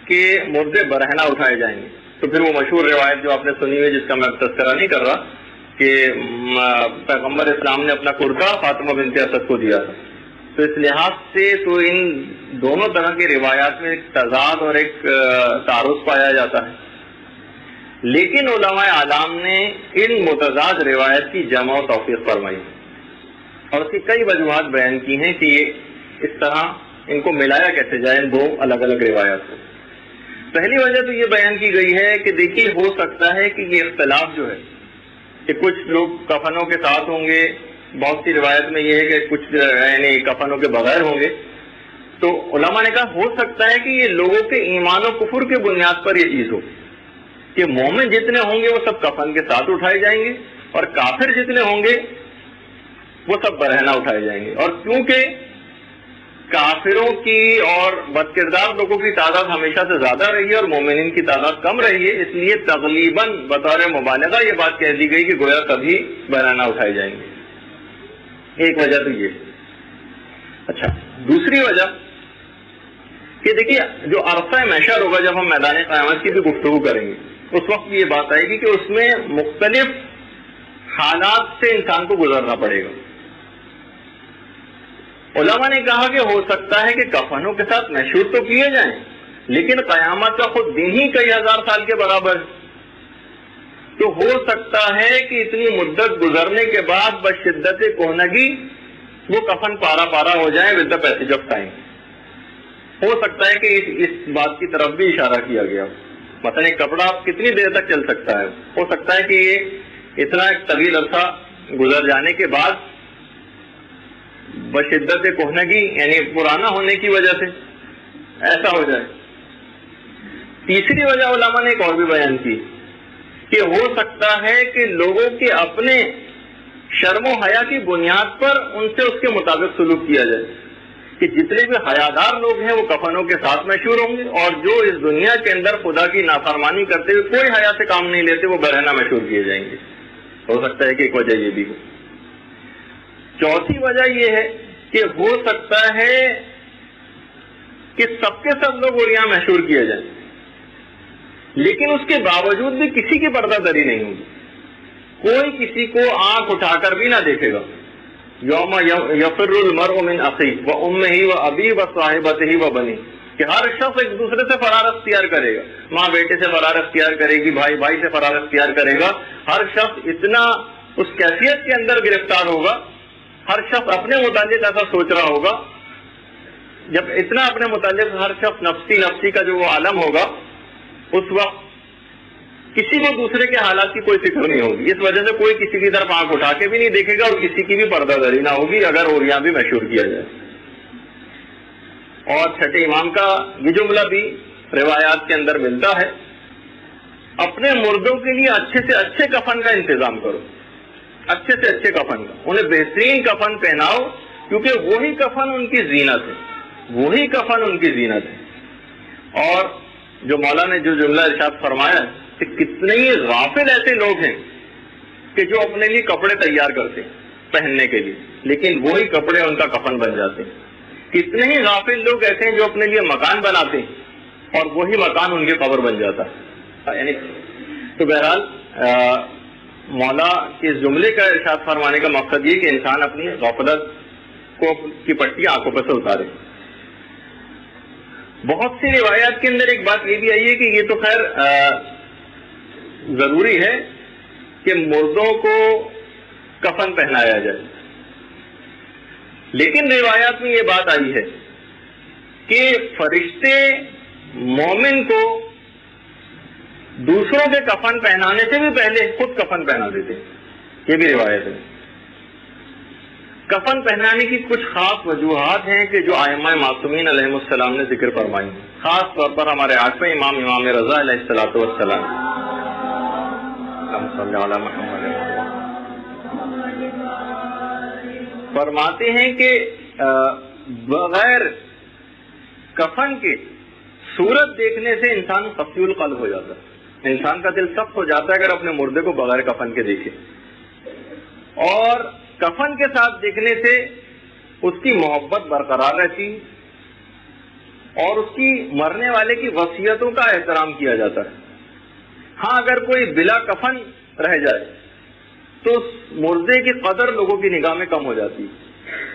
کہ مردے برہنہ اٹھائے جائیں گے۔ تو پھر وہ مشہور روایت جو آپ نے سنی ہوئی، جس کا میں تذکرہ نہیں کر رہا، کہ پیغمبر اسلام نے اپنا کرتا فاطمہ بنت اسد کو دیا تھا۔ تو اس لحاظ سے تو ان دونوں طرح کی روایات میں ایک تضاد اور ایک تعارض پایا جاتا ہے، لیکن علماء اعلام نے ان متضاد روایت کی جمع و توفیق فرمائی اور اس کی کئی وجوہات بیان کی ہیں کہ یہ اس طرح ان کو ملایا کیسے جائے، ان دو الگ الگ روایات کو۔ پہلی وجہ تو یہ بیان کی گئی ہے کہ دیکھیے ہو سکتا ہے کہ یہ اختلاف جو ہے کہ کچھ لوگ کفنوں کے ساتھ ہوں گے، بہت سی روایت میں یہ ہے کہ کچھ یعنی کفنوں کے بغیر ہوں گے۔ تو علماء نے کہا ہو سکتا ہے کہ یہ لوگوں کے ایمان و کفر کے بنیاد پر یہ چیز ہو کہ مومن جتنے ہوں گے وہ سب کفن کے ساتھ اٹھائے جائیں گے، اور کافر جتنے ہوں گے وہ سب برہنہ اٹھائے جائیں گے۔ اور کیونکہ کافروں کی اور بد کردار لوگوں کی تعداد ہمیشہ سے زیادہ رہی ہے اور مومنین کی تعداد کم رہی ہے، اس لیے تقریباً بطور مبالغہ یہ بات کہہ دی گئی کہ گویا کبھی برہنہ اٹھائے جائیں گے۔ ایک وجہ تو یہ۔ اچھا، دوسری وجہ کہ دیکھیے جو عرصہ محشر ہوگا، جب ہم میدان قیامت کی بھی گفتگو کریں گے، اس وقت یہ بات آئے گی کہ اس میں مختلف حالات سے انسان کو گزرنا پڑے گا۔ علماء نے کہا کہ ہو سکتا ہے کہ کفنوں کے ساتھ مشہور تو کیے جائیں، لیکن قیامت کا خود دن ہی کئی ہزار سال کے برابر ہے۔ تو ہو سکتا ہے کہ اتنی مدت گزرنے کے بعد بشدت کہنگی وہ کفن پارا پارا ہو جائے with the passage of time. ہو سکتا ہے کہ اس بات کی طرف بھی اشارہ کیا گیا، مثلا ایک کپڑا کتنی دیر تک چل سکتا ہے، ہو سکتا ہے کہ یہ اتنا ایک طویل عرصہ گزر جانے کے بعد بشدت کہنگی یعنی پرانا ہونے کی وجہ سے ایسا ہو جائے۔ تیسری وجہ علماء نے ایک اور بھی بیان کی کہ ہو سکتا ہے کہ لوگوں کے اپنے شرم و حیا کی بنیاد پر ان سے اس کے مطابق سلوک کیا جائے کہ جتنے بھی حیادار لوگ ہیں وہ کفنوں کے ساتھ مشہور ہوں گے، اور جو اس دنیا کے اندر خدا کی نافرمانی کرتے ہوئے کوئی حیا سے کام نہیں لیتے وہ برہنہ مشہور کیے جائیں گے۔ ہو سکتا ہے کہ ایک وجہ یہ بھی ہو۔ چوتھی وجہ یہ ہے کہ ہو سکتا ہے کہ سب کے سب لوگ عریاں مشہور کیے جائیں، لیکن اس کے باوجود بھی کسی کی پردہ دری نہیں ہوگی، کوئی کسی کو آنکھ اٹھا کر بھی نہ دیکھے گا۔ یوم یفر المرء من اخیہ وامہ وابیہ وصاحبتہ وبنیہ، کہ ہر شخص ایک دوسرے سے فرار اختیار کرے گا، ماں بیٹے سے فرار اختیار کرے گی، بھائی بھائی سے فرار اختیار کرے گا۔ ہر شخص اتنا اس کیفیت کے اندر گرفتار ہوگا، ہر شخص اپنے متعلق ایسا سوچ رہا ہوگا، جب اتنا اپنے متعلق ہر شخص نفسی نفسی کا جو وہ عالم ہوگا، اس وقت کسی کو دوسرے کے حالات کی کوئی فکر نہیں ہوگی۔ اس وجہ سے کوئی کسی کی طرف آنکھ اٹھا کے بھی نہیں دیکھے گا اور کسی کی بھی پردہ داری نہ ہوگی اگر عریاں بھی مشہور کیا جائے۔ اور چھٹے امام کا یہ جملہ بھی روایات کے اندر ملتا ہے، اپنے مردوں کے لیے اچھے سے اچھے کفن کا انتظام کرو، اچھے سے اچھے کفن کا، انہیں بہترین کفن پہناؤ کیونکہ وہی کفن ان کی زینت ہے، وہی کفن ان کی زینت ہے۔ اور جو مولا نے جو جملہ ارشاد فرمایا کہ کتنے ہی غافل ایسے لوگ ہیں کہ جو اپنے لیے کپڑے تیار کرتے ہیں پہننے کے لیے، لیکن وہی کپڑے ان کا کفن بن جاتے ہیں۔ کتنے ہی غافل لوگ ایسے ہیں جو اپنے لیے مکان بناتے ہیں اور وہی مکان ان کی قبر بن جاتا ہے۔ یعنی تو بہرحال مولا کے اس جملے کا ارشاد فرمانے کا مقصد یہ کہ انسان اپنی غفلت کو کی پٹی آنکھوں پر سے اتارے۔ بہت سی روایات کے اندر ایک بات یہ بھی آئی ہے کہ یہ تو خیر ضروری ہے کہ مردوں کو کفن پہنایا جائے، لیکن روایات میں یہ بات آئی ہے کہ فرشتے مومن کو دوسروں کے کفن پہنانے سے بھی پہلے خود کفن پہنا دیتے، یہ بھی روایت ہے۔ کفن پہنانے کی کچھ خاص وجوہات ہیں کہ جو ائمہ معصومین علیہ السلام نے ذکر فرمائی، خاص طور پر ہمارے آٹھویں امام رضا علیہ السلام فرماتے ہیں کہ بغیر کفن کے صورت دیکھنے سے انسان قسی القلب ہو جاتا ہے، انسان کا دل سخت ہو جاتا ہے اگر اپنے مردے کو بغیر کفن کے دیکھے، اور کفن کے ساتھ دیکھنے سے اس کی محبت برقرار رہتی اور اس کی مرنے والے کی وصیتوں کا احترام کیا جاتا ہے۔ ہاں اگر کوئی بلا کفن رہ جائے تو اس مردے کی قدر لوگوں کی نگاہ میں کم ہو جاتی ہے،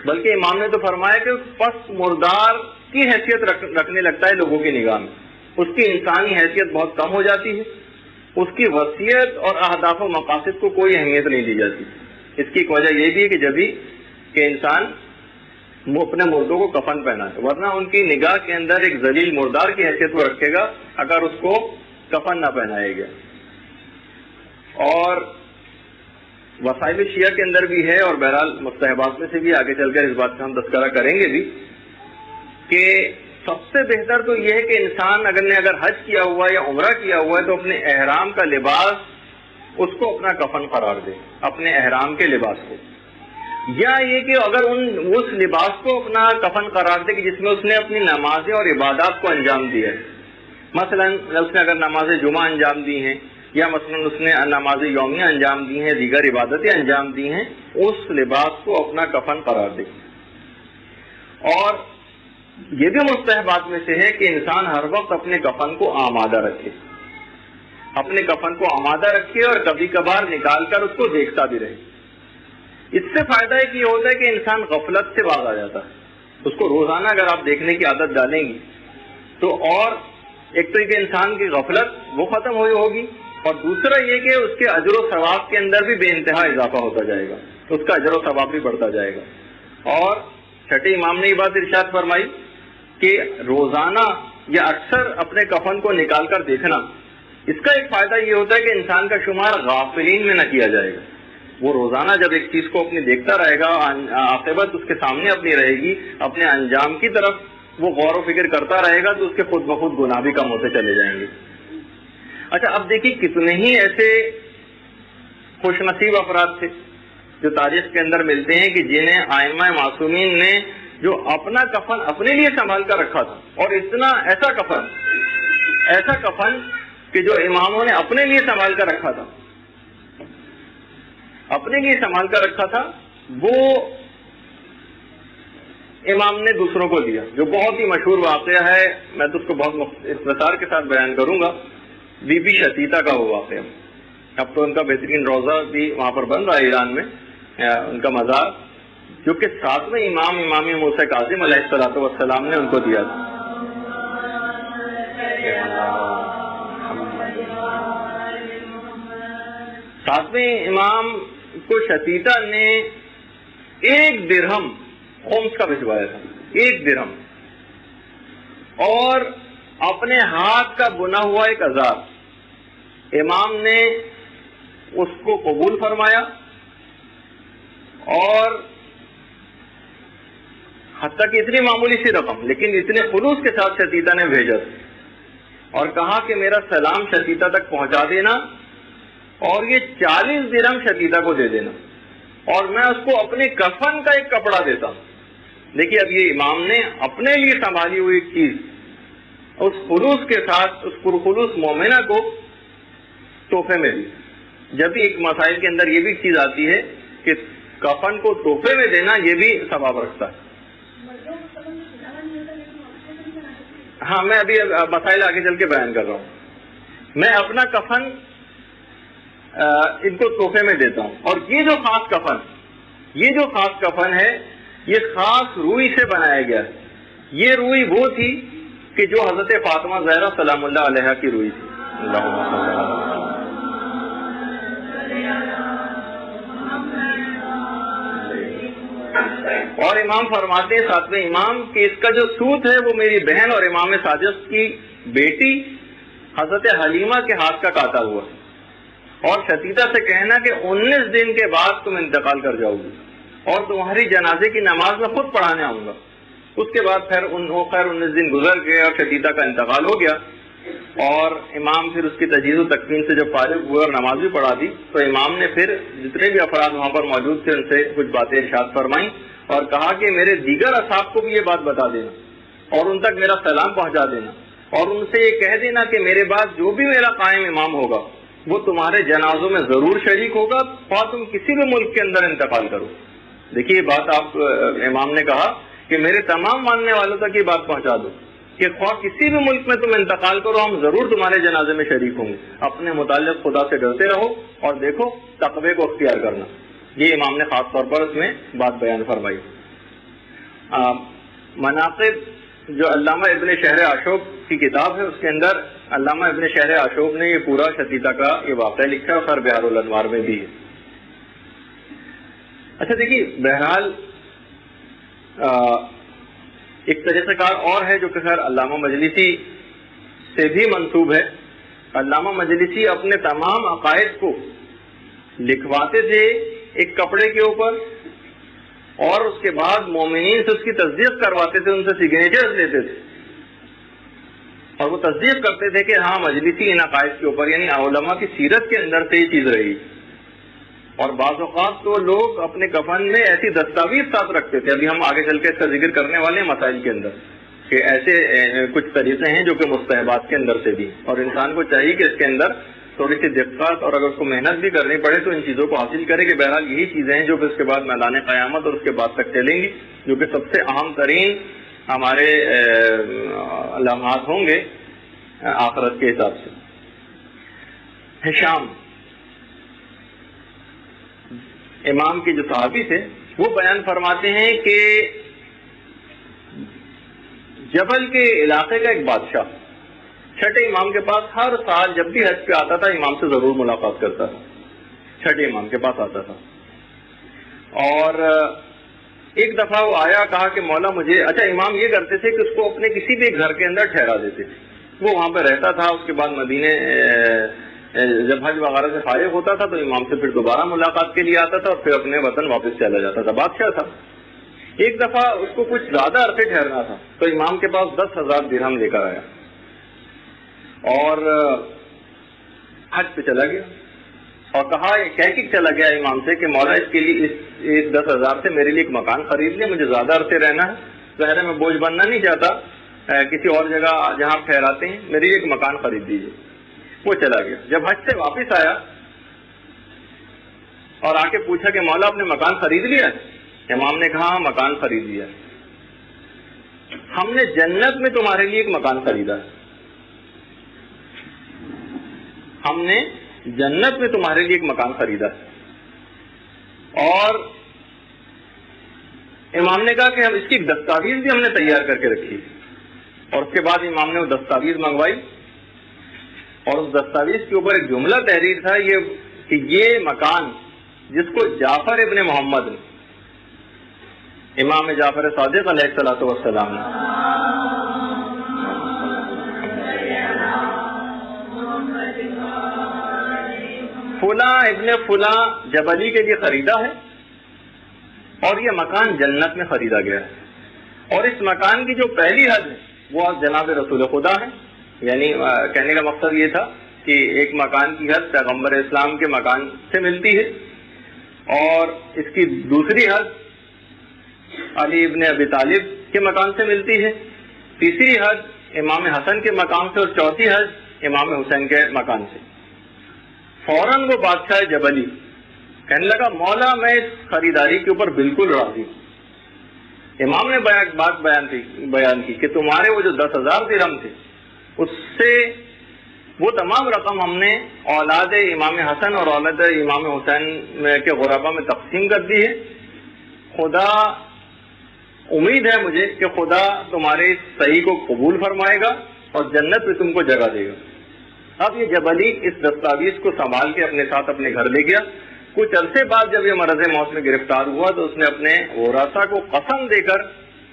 بلکہ امام نے تو فرمایا کہ پس مردار کی حیثیت رکھنے لگتا ہے لوگوں کی نگاہ میں، اس کی انسانی حیثیت بہت کم ہو جاتی ہے، اس کی وصیت اور اہداف و مقاصد کو کوئی اہمیت نہیں دی جاتی۔ اس کی ایک وجہ یہ بھی ہے کہ جبھی کہ انسان اپنے مردوں کو کفن پہنا ہے، ورنہ ان کی نگاہ کے اندر ایک ذلیل مردار کی حیثیت وہ رکھے گا اگر اس کو کفن نہ پہنائے گا۔ اور وسائل شیعہ کے اندر بھی ہے، اور بہرحال مستحبات میں سے بھی آگے چل کر اس بات کا ہم تذکرہ کریں گے بھی، کہ سب سے بہتر تو یہ ہے کہ انسان اگر حج کیا ہوا ہے یا عمرہ کیا ہوا ہے تو اپنے احرام کا لباس اس کو اپنا کفن قرار دے، اپنے احرام کے لباس کو، یا یہ کہ اگر اس لباس کو اپنا کفن قرار دے کہ جس میں اس نے اپنی نمازیں اور عبادات کو انجام دیا ہے، مثلا اس نے اگر نماز جمعہ انجام دی ہیں یا مثلا اس نے نماز یومیہ انجام دی ہیں، دیگر عبادتیں انجام دی ہیں، اس لباس کو اپنا کفن قرار دے۔ اور یہ بھی مستحبات میں سے ہے کہ انسان ہر وقت اپنے کفن کو آمادہ رکھے، اپنے کفن کو آمادہ رکھے اور کبھی کبھار نکال کر اس کو دیکھتا بھی رہے۔ اس سے فائدہ ایک یہ ہوتا ہے کہ انسان غفلت سے باز آ جاتا ہے، اس کو روزانہ اگر آپ دیکھنے کی عادت ڈالیں گی تو، اور ایک تو یہ کہ انسان کی غفلت وہ ختم ہوگی، اور دوسرا یہ کہ اس کے اجر و ثواب کے اندر بھی بے انتہا اضافہ ہوتا جائے گا، اس کا اجر و ثواب بھی بڑھتا جائے گا۔ اور چھٹے امام نے یہ بات ارشاد فرمائی کہ روزانہ یا اکثر اپنے کفن کو نکال کر دیکھنا، اس کا ایک فائدہ یہ ہوتا ہے کہ انسان کا شمار غافلین میں نہ کیا جائے گا۔ وہ روزانہ جب ایک چیز کو اپنی دیکھتا رہے گا، عاقبت اس کے سامنے اپنی رہے گی، اپنے انجام کی طرف وہ غور و فکر کرتا رہے گا، تو اس کے خود بخود گناہ بھی کم ہوتے چلے جائیں گے۔ اچھا، اب دیکھیے کتنے ہی ایسے خوش نصیب افراد تھے جو تاریخ کے اندر ملتے ہیں کہ جنہیں ائمہ معصومین نے جو اپنا کفن اپنے لیے سنبھال کر رکھا تھا، اور اتنا ایسا کفن کہ جو اماموں نے اپنے لیے سنبھال کر رکھا تھا، وہ امام نے دوسروں کو دیا، جو بہت ہی مشہور واقعہ ہے۔ میں تو اس کو بہت اختصار کے ساتھ بیان کروں گا۔ بی بی شتیتا کا وہ واقعہ، اب تو ان کا بہترین روضہ بھی وہاں پر بن رہا ہے ایران میں، ان کا مزار، جو کہ ساتویں امام موسیٰ کاظم علیہ السلام نے ان کو دیا تھا۔ ساتویں امام کو شتیتا نے 1 درہم خمس کا بھجوایا تھا، 1 درہم، اور اپنے ہاتھ کا بنا ہوا ایک ازار امام نے اس کو قبول فرمایا، اور حتیٰ کہ اتنی معمولی سی رقم لیکن اتنے خلوص کے ساتھ شتیتا نے بھیجا اور کہا کہ میرا سلام شتیتا تک پہنچا دینا، اور یہ 40 درہم شتیتا کو دے دینا، اور میں اس کو اپنے کفن کا ایک کپڑا دیتا ہوں۔ دیکھیے اب یہ امام نے اپنے لیے سنبھالی ہوئی چیز اس خلوص کے ساتھ اس پرخلوص مومنہ کو تحفے میں دی. جب بھی ایک مسائل کے اندر یہ بھی چیز آتی ہے کہ کفن کو تحفے میں دینا یہ بھی ثواب رکھتا ہے. ہاں میں ابھی مسائل آگے چل کے بیان کر رہا ہوں. میں اپنا کفن ان کو تحفے میں دیتا ہوں, اور یہ جو خاص کفن ہے یہ خاص روئی سے بنایا گیا ہے. یہ روئی وہ تھی کہ جو حضرت فاطمہ زہرا سلام اللہ علیہا کی روئی تھی. اور امام فرماتے ہیں ساتویں امام کہ اس کا جو سوت ہے وہ میری بہن اور امام ساجد کی بیٹی حضرت حلیمہ کے ہاتھ کا کاٹا ہوا, اور شتیتا سے کہنا کہ 19 دن کے بعد تم انتقال کر جاؤ گی اور تمہاری جنازے کی نماز میں خود پڑھانے آؤں گا. اس کے بعد خیر 19 دن گزر گئے اور شتیتا کا انتقال ہو گیا, اور امام پھر اس کی تجہیز و تکفین سے جب فارغ ہوئے اور نماز بھی پڑھا دی تو امام نے پھر جتنے بھی افراد وہاں پر موجود تھے ان سے کچھ باتیں ارشاد فرمائیں اور کہا کہ میرے دیگر اصحاب کو بھی یہ بات بتا دینا اور ان تک میرا سلام پہنچا دینا, اور ان سے یہ کہہ دینا کہ میرے بعد جو بھی میرا قائم امام ہوگا وہ تمہارے جنازوں میں ضرور شریک ہوگا اور تم کسی بھی ملک کے اندر انتقال کرو. دیکھیے یہ بات آپ امام نے کہا کہ میرے تمام ماننے والوں تک یہ بات پہنچا دو کہ خواہ کسی بھی ملک میں تم انتقال کرو ہم ضرور تمہارے جنازے میں شریک ہوں گے. اپنے متعلق خدا سے ڈرتے رہو اور دیکھو تقوی کو اختیار کرنا. یہ امام نے خاص طور پر اس میں بات بیان فرمائی. مناقب جو علامہ ابن شہر عاشوب کی کتاب ہے اس کے اندر علامہ ابن شہر عاشوب نے یہ پورا شتیتا کا یہ واقعہ لکھا ہے اور بہار الانوار میں بھی ہے. اچھا دیکھیے بہرحال ایک طریقہ کار اور ہے جو کہ خیر علامہ مجلسی سے بھی منسوب ہے. علامہ مجلسی اپنے تمام عقائد کو لکھواتے تھے ایک کپڑے کے اوپر, اور اس کے بعد مومنین سے اس کی تصدیق کرواتے تھے, ان سے سگنیچرز لیتے تھے اور وہ تصدیق کرتے تھے کہ ہاں مجلسی ان عقائد کے اوپر یعنی علماء کی سیرت کے اندر سے یہ چیز رہی. اور بعض اوقات تو لوگ اپنے کفن میں ایسی دستاویز ساتھ رکھتے تھے, ابھی ہم آگے چل کے اس کا ذکر کرنے والے ہیں مسائل کے اندر, کہ ایسے کچھ طریقے ہیں جو کہ مستحبات کے اندر سے بھی, اور انسان کو چاہیے کہ اس کے اندر تھوڑی سی دقت اور اگر اس کو محنت بھی کرنی پڑے تو ان چیزوں کو حاصل کرے کہ بہرحال یہی چیزیں ہیں جو کہ اس کے بعد میدان قیامت اور اس کے بعد تک چلیں گی, جو کہ سب سے اہم ترین ہمارے لمحات ہوں گے آخرت کے حساب سے. ہشام امام کے جو صحابی تھے وہ بیان فرماتے ہیں کہ جبل کے علاقے کا ایک بادشاہ چھٹے امام کے پاس ہر سال جب بھی حج پہ آتا تھا امام سے ضرور ملاقات کرتا تھا, چھٹے امام کے پاس آتا تھا. اور ایک دفعہ وہ آیا, کہا کہ مولا مجھے, اچھا امام یہ کرتے تھے کہ اس کو اپنے کسی بھی گھر کے اندر ٹھہرا دیتے تھے, وہ وہاں پہ رہتا تھا. اس کے بعد مدینے جب حج وغیرہ سے فارغ ہوتا تھا تو امام سے پھر دوبارہ ملاقات کے لیے آتا تھا اور پھر اپنے وطن واپس چلا جاتا تھا. بادشاہ تھا. ایک دفعہ اس کو کچھ زیادہ عرصے ٹھہرنا تھا تو امام کے پاس 10,000 درہم لے کر آیا اور حج پہ چلا گیا اور کہا کہہ کے چلا گیا امام سے کہ مولا اس کے لیے اس 10,000 سے میرے لیے ایک مکان خرید لے, مجھے زیادہ عرصے رہنا ہے, ظاہر ہے میں بوجھ بننا نہیں چاہتا کسی اور جگہ جہاں ٹھہراتے ہیں, میرے لیے ایک مکان خرید دیجیے. وہ چلا گیا. جب حج سے واپس آیا اور آ کے پوچھا کہ مولا آپ نے مکان خرید لیا؟ امام نے کہا مکان خرید لیا, ہم نے جنت میں تمہارے لیے ایک مکان خریدا, ہم نے جنت میں تمہارے لیے ایک مکان خریدا. اور امام نے کہا کہ ہم اس کی دستاویز بھی ہم نے تیار کر کے رکھی, اور اس کے بعد امام نے وہ دستاویز منگوائی اور اس دستاویز کے اوپر ایک جملہ تحریر تھا یہ کہ یہ مکان جس کو جعفر ابن محمد نے, امام جعفر صادق علیہ الصلوۃ والسلام نے فلاں ابن فلاں جبلی کے لیے خریدا ہے اور یہ مکان جنت میں خریدا گیا ہے, اور اس مکان کی جو پہلی حد ہے وہ جناب رسول خدا ہے. یعنی کہنے کا مقصد یہ تھا کہ ایک مکان کی حد پیغمبر اسلام کے مکان سے ملتی ہے, اور اس کی دوسری حد علی ابن ابی طالب کے مکان سے ملتی ہے، تیسری حج امام حسن کے مقام سے، اور چوتھی حج امام حسین کے مکان سے۔ فوراً وہ بادشاہ جبلی کہنے لگا مولا میں اس خریداری کے اوپر بالکل راضی ہوں۔ امام نے بات بیان کی کہ تمہارے وہ جو 10,000 درہم تھے اس سے وہ تمام رقم ہم نے اولاد امام حسن اور اولاد امام حسین کے غربا میں تقسیم کر دی ہے۔ خدا امید ہے مجھے کہ خدا تمہارے اس صحیح کو قبول فرمائے گا اور جنت میں تم کو جگہ دے گا۔ اب یہ جبلی اس دستاویز کو سنبھال کے اپنے ساتھ اپنے گھر لے گیا۔ کچھ عرصے بعد جب یہ مرض موت میں گرفتار ہوا تو اس نے اپنے ورثاء کو قسم دے کر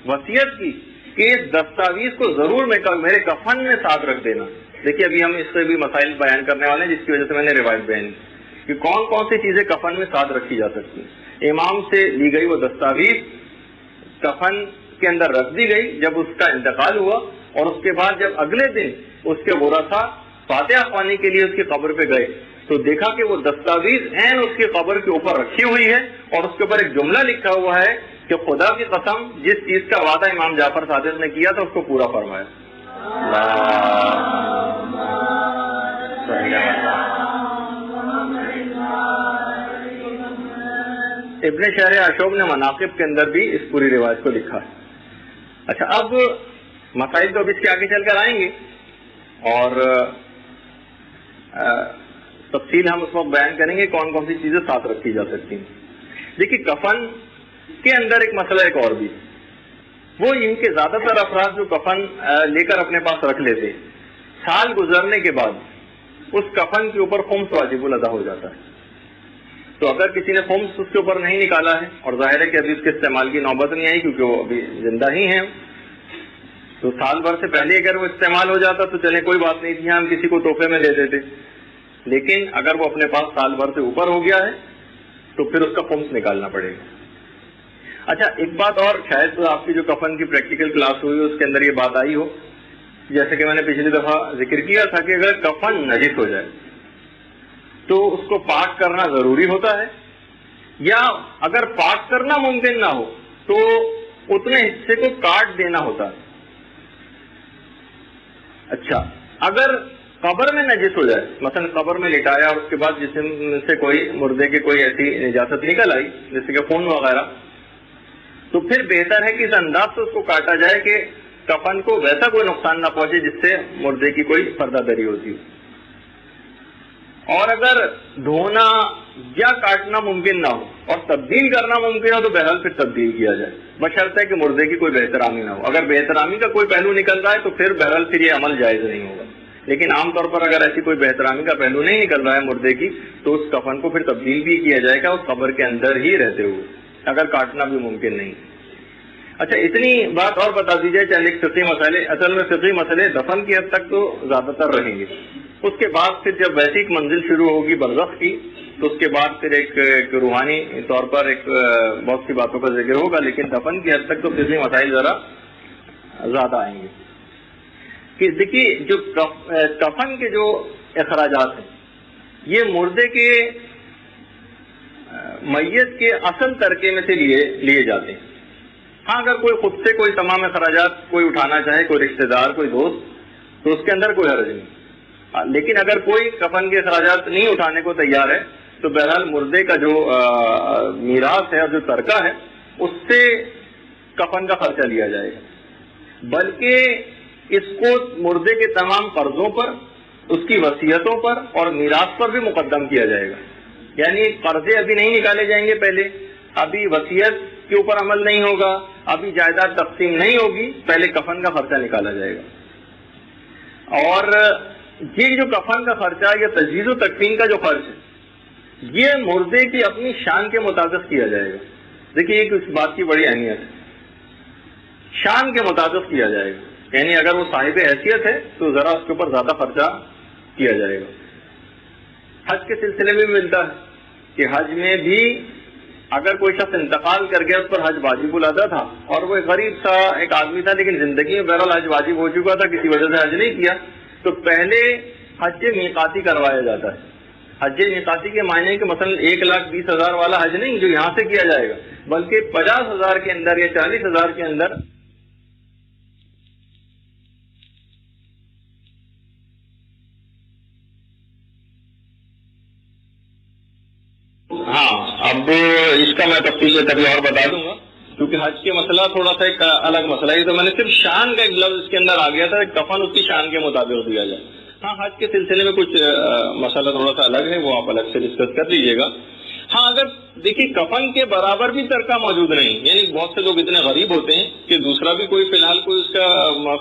وصیت کی کہ اس دستاویز کو ضرور میرے کفن میں ساتھ رکھ دینا۔ دیکھیے ابھی ہم اس سے بھی مسائل بیان کرنے والے ہیں جس کی وجہ سے میں نے روایت بیان کی کہ کون کون سی چیزیں کفن میں ساتھ رکھی جا سکتی ہیں۔ امام سے لی گئی وہ دستاویز کفن کے اندر رکھ دی گئی جب اس کا انتقال ہوا، اور اس کے بعد جب اگلے دن اس کے ورثاء فاتحہ خوانی کے لیے اس کی قبر پہ گئے تو دیکھا کہ وہ دستاویز عین اس کی قبر کے اوپر رکھی ہوئی ہے، اور اس کے اوپر ایک جملہ لکھا ہوا ہے کہ خدا کی قسم جس چیز کا وعدہ امام جعفر صادق نے کیا تھا اس کو پورا فرمایا۔ ابن شہر اشوب نے مناقب کے اندر بھی اس پوری روایت کو لکھا ہے۔ اچھا اب مسائل تو اب اس کے آگے چل کر آئیں گے اور تفصیل ہم اس وقت بیان کریں گے کون کون سی چیزیں ساتھ رکھی جا سکتی ہیں۔ دیکھیے کفن کے اندر ایک مسئلہ ایک اور بھی، وہ ان کے زیادہ تر افراد جو کفن لے کر اپنے پاس رکھ لیتے سال گزرنے کے بعد اس کفن کے اوپر خمس واجب الادا ہو جاتا ہے۔ تو اگر کسی نے خمس اس کے اوپر نہیں نکالا ہے، اور ظاہر ہے کہ ابھی اس کے استعمال کی نوبت نہیں آئی کیونکہ وہ ابھی زندہ ہی ہیں، تو سال بھر سے پہلے اگر وہ استعمال ہو جاتا تو چلے کوئی بات نہیں تھی، ہم کسی کو تحفے میں دے دیتے، لیکن اگر وہ اپنے پاس سال بھر سے اوپر ہو گیا ہے تو پھر اس کا خمس نکالنا پڑے گا۔ اچھا ایک بات اور، شاید آپ کی جو کفن کی پریکٹیکل کلاس ہوئی اس کے اندر یہ بات آئی ہو، جیسے کہ میں نے پچھلی دفعہ ذکر کیا تھا کہ اگر کفن نجس ہو جائے تو اس کو پاک کرنا ضروری ہوتا ہے، یا اگر پاک کرنا ممکن نہ ہو تو اتنے حصے کو کاٹ دینا ہوتا ہے۔ اچھا اگر قبر میں نجس ہو جائے، مثلا قبر میں لٹایا اور اس کے بعد جسم سے کوئی مردے کی کوئی ایسی نجاست نکل آئی جیسے کہ خون وغیرہ، تو پھر بہتر ہے کہ اس انداز سے اس کو کاٹا جائے کہ کفن کو ویسا کوئی نقصان نہ پہنچے جس سے مردے کی کوئی پردہ دری ہوتی ہو۔ اور اگر دھونا یا کاٹنا ممکن نہ ہو اور تبدیل کرنا ممکن ہو تو بہرحال پھر تبدیل کیا جائے، بشرطے کہ مردے کی کوئی بہترامی نہ ہو۔ اگر بہترامی کا کوئی پہلو نکل رہا ہے تو پھر بہرحال پھر یہ عمل جائز نہیں ہوگا، لیکن عام طور پر اگر ایسی کوئی بہترامی کا پہلو نہیں نکل رہا ہے مردے کی تو اس کفن کو پھر تبدیل بھی کیا جائے گا اس قبر کے اندر ہی رہتے ہوئے، اگر کاٹنا بھی ممکن نہیں۔ اچھا اتنی بات اور بتا دی جائے چند ایک فقہی مسئلے، اصل میں فقہی مسئلے دفن کی حد تک تو زیادہ تر رہیں گے، اس کے بعد پھر جب ویسی ایک منزل شروع ہوگی برزخ کی تو اس کے بعد پھر ایک روحانی طور پر ایک بہت سی باتوں کا ذکر ہوگا، لیکن دفن کی حد تک تو فقہی مسائل ذرا زیادہ آئیں گے۔ کہ دیکھیے جو کفن کے جو اخراجات ہیں یہ مردے کے میت کے اصل ترکے میں سے لیے جاتے ہیں۔ ہاں اگر کوئی خود سے کوئی تمام اخراجات کوئی اٹھانا چاہے، کوئی رشتہ دار کوئی دوست، تو اس کے اندر کوئی حرج نہیں، لیکن اگر کوئی کفن کے اخراجات نہیں اٹھانے کو تیار ہے تو بہرحال مردے کا جو میراث ہے اور جو ترکہ ہے اس سے کفن کا خرچہ لیا جائے گا، بلکہ اس کو مردے کے تمام قرضوں پر، اس کی وصیتوں پر اور میراث پر بھی مقدم کیا جائے گا۔ یعنی قرضے ابھی نہیں نکالے جائیں گے، پہلے ابھی وصیت کے اوپر عمل نہیں ہوگا، ابھی جائیداد تقسیم نہیں ہوگی، پہلے کفن کا خرچہ نکالا جائے گا۔ اور یہ جو کفن کا خرچہ یا تجہیز و تکفین کا جو خرچ ہے یہ مردے کی اپنی شان کے مطابق کیا جائے گا۔ دیکھیے ایک اس بات کی بڑی اہمیت ہے، شان کے مطابق کیا جائے گا، یعنی اگر وہ صاحب حیثیت ہے تو ذرا اس کے اوپر زیادہ خرچہ کیا جائے گا۔ حج کے سلسلے میں بھی ملتا ہے کہ حج میں بھی اگر کوئی شخص انتقال کر گیا اس پر حج واجب الادا تھا اور وہ ایک غریب سا ایک آدمی تھا لیکن زندگی میں بہرحال حج واجب ہو چکا تھا، کسی وجہ سے حج نہیں کیا، تو پہلے حج میقاتی کروایا جاتا ہے، حج نکاسی کے معنی کہ مثلا 1,20,000 والا حج نہیں جو یہاں سے کیا جائے گا، بلکہ 50,000 کے اندر یا 40,000 کے اندر. ہاں اب اس کا میں تفصیل سے کبھی اور بتا دوں گا، کیونکہ حج کے مسئلہ تھوڑا سا ایک الگ مسئلہ ہے. تو میں نے صرف شان کا ایک لفظ اس کے اندر آ گیا تھا، کفن اس کی شان کے مطابق دیا جائے. ہاں حج کے سلسلے میں کچھ مسئلہ تھوڑا سا الگ ہے، وہ آپ الگ سے ڈسکس کر لیجیے گا. ہاں اگر دیکھیے کفن کے برابر بھی ترکہ موجود نہیں، یعنی بہت سے لوگ اتنے غریب ہوتے ہیں کہ دوسرا بھی کوئی فی الحال کوئی اس کا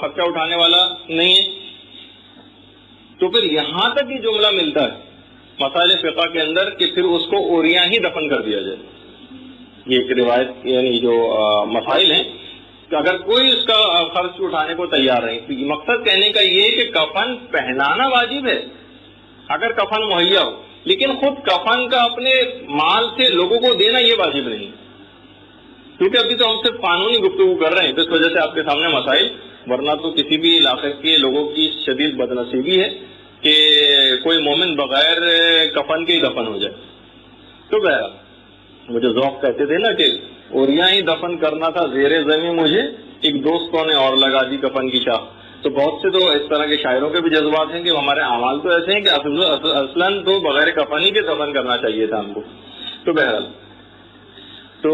خرچہ اٹھانے والا نہیں ہے، تو پھر یہاں تک یہ جملہ ملتا ہے مسائل فقہ کے اندر کہ پھر اس کو اوریاں ہی دفن کر دیا جائے. یہ ایک روایت یعنی جو مسائل ہیں کہ اگر کوئی اس کا خرچ اٹھانے کو تیار نہیں، تو مقصد کہنے کا یہ ہے کہ کفن پہنانا واجب ہے اگر کفن مہیا ہو، لیکن خود کفن کا اپنے مال سے لوگوں کو دینا یہ واجب نہیں، کیونکہ ابھی تو ہم صرف قانونی گفتگو کر رہے ہیں، تو اس وجہ سے آپ کے سامنے مسائل، ورنہ تو کسی بھی علاقے کے لوگوں کی شدید بدنصیبی ہے کہ کوئی مومن بغیر کفن کے ہی دفن ہو جائے. تو بہرحال مجھے ذوق کہتے تھے نا کہ اوریاں ہی دفن کرنا تھا زیر زمین، مجھے ایک دوستوں نے اور لگا دی کفن کی چاہ. تو بہت سے تو اس طرح کے شاعروں کے بھی جذبات ہیں کہ ہمارے اعمال تو ایسے ہیں کہ اصلاً تو بغیر کفن ہی کے دفن کرنا چاہیے تھا ہم کو. تو بہرحال تو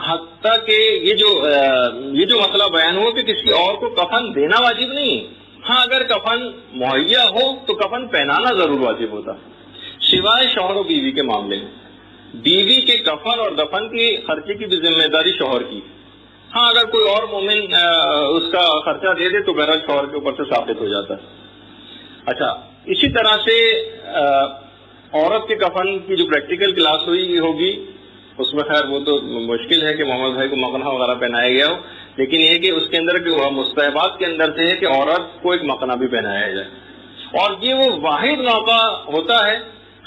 حتیٰ کہ یہ جو مسئلہ بیان ہو کہ کسی اور کو کفن دینا واجب نہیں ہے. ہاں اگر کفن مہیا ہو تو کفن پہنانا ضرور واجب ہوتا، سوائے شوہر و بیوی کے معاملے میں. بیوی کے کفن اور دفن کی خرچے کی بھی ذمہ داری شوہر کی. ہاں اگر کوئی اور مومن اس کا خرچہ دے دے تو بہرحال شوہر کے اوپر سے ثابت ہو جاتا ہے. اچھا اسی طرح سے عورت کے کفن کی جو پریکٹیکل کلاس ہوئی ہوگی اس میں خیر وہ تو مشکل ہے کہ محمد بھائی کو مقنہ وغیرہ پہنایا گیا ہو، لیکن یہ کہ اس کے اندر کہ وہ مستحبات کے اندر سے ہے کہ عورت کو ایک مقنہ بھی پہنایا جائے. اور یہ وہ واحد موقع ہوتا ہے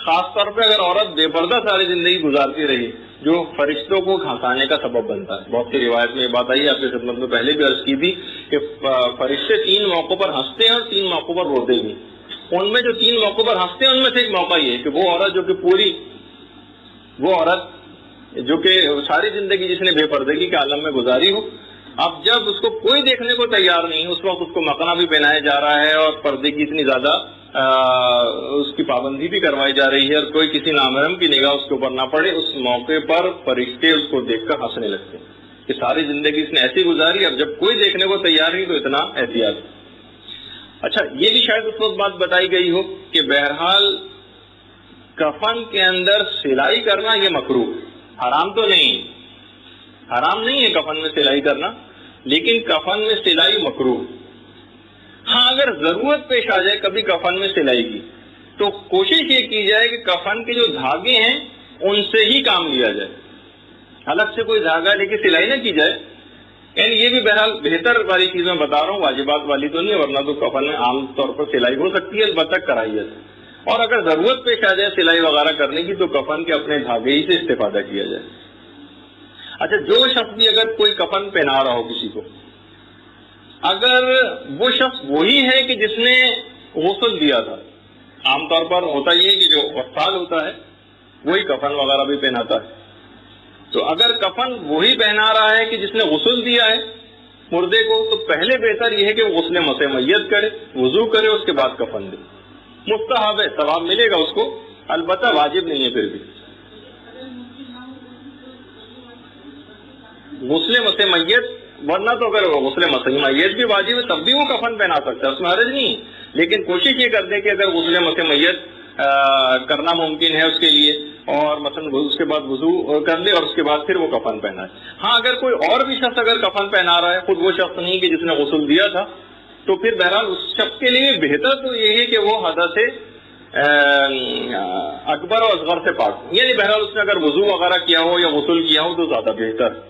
خاص طور پہ اگر عورت بے پردہ ساری زندگی گزارتی رہی جو فرشتوں کو ہنسانے کا سبب بنتا ہے. بہت سی روایت میں یہ بات آئی، آپ کی خدمت میں پہلے بھی عرض کی تھی کہ فرشتے 3 موقعوں پر ہنستے ہیں اور 3 موقعوں پر روتے بھی. ان میں جو 3 موقعوں پر ہنستے ہیں ان میں سے ایک موقع یہ ہے کہ وہ عورت جو کہ ساری زندگی جس نے بے پردگی کے عالم میں گزاری ہو، اب جب اس کو کوئی دیکھنے کو تیار نہیں، اس وقت اس کو مقنہ بھی پہنایا جا رہا ہے اور پردے کی اتنی زیادہ اس کی پابندی بھی کروائی جا رہی ہے اور کوئی کسی نامحرم کی نگاہ اس کے اوپر نہ پڑے، اس موقع پر فرشتے اس کو دیکھ کر ہنسنے لگتے ہیں کہ ساری زندگی اس نے ایسی گزاری، اب جب کوئی دیکھنے کو تیار نہیں تو اتنا احتیاط. اچھا یہ بھی شاید اس وقت بات بتائی گئی ہو کہ بہرحال کفن کے اندر سلائی کرنا یہ مکروہ، حرام تو نہیں، حرام نہیں ہے کفن میں سلائی کرنا، لیکن کفن میں سلائی مکروہ. ہاں اگر ضرورت پیش آ جائے کبھی کفن میں سلائی کی تو کوشش یہ کی جائے کہ کفن کے جو دھاگے ہیں ان سے ہی کام لیا جائے، الگ سے کوئی دھاگا لے کے سلائی نہ کی جائے. یعنی یہ بھی بہرحال بہتر والی چیز میں بتا رہا ہوں، واجبات والی تو نہیں، ورنہ تو کفن میں عام طور پر سلائی ہو سکتی ہے، البتہ کرائی جائے. اور اگر ضرورت پیش آ جائے سلائی وغیرہ کرنے کی تو کفن کے اپنے دھاگے ہی سے استفادہ کیا جائے. اچھا جو شخص بھی اگر کوئی کفن پہنا رہا ہو کسی کو، اگر وہ شخص وہی ہے کہ جس نے غسل دیا تھا، عام طور پر ہوتا یہ کہ جو وصال ہوتا ہے وہی کفن وغیرہ بھی پہناتا ہے، تو اگر کفن وہی پہنا رہا ہے کہ جس نے غسل دیا ہے مردے کو، تو پہلے بہتر یہ ہے کہ وہ غسل مسح میت کرے، وضو کرے، اس کے بعد کفن دے. مستحب ہے، ثواب ملے گا اس کو، البتہ واجب نہیں ہے. پھر بھی غسل مسح میت، ورنہ تو اگر غسل مسح میت بھی واجب ہے تب بھی وہ کفن پہنا سکتا ہے، اس میں حرج نہیں. لیکن کوشش یہ کر دے کہ اگر غسل مسح میت کرنا ممکن ہے اس کے لیے، اور مثلا اس کے بعد وضو کر لے اور اس کے بعد پھر وہ کفن پہنا ہے. ہاں اگر کوئی اور بھی شخص اگر کفن پہنا رہا ہے، خود وہ شخص نہیں کہ جس نے غسل دیا تھا، تو پھر بہرحال اس شخص کے لیے بہتر تو یہ ہے کہ وہ حدث اکبر و اصغر سے پاک ہو، یعنی بہرحال اس نے اگر وضو وغیرہ کیا ہو یا غسل کیا ہو تو زیادہ بہتر.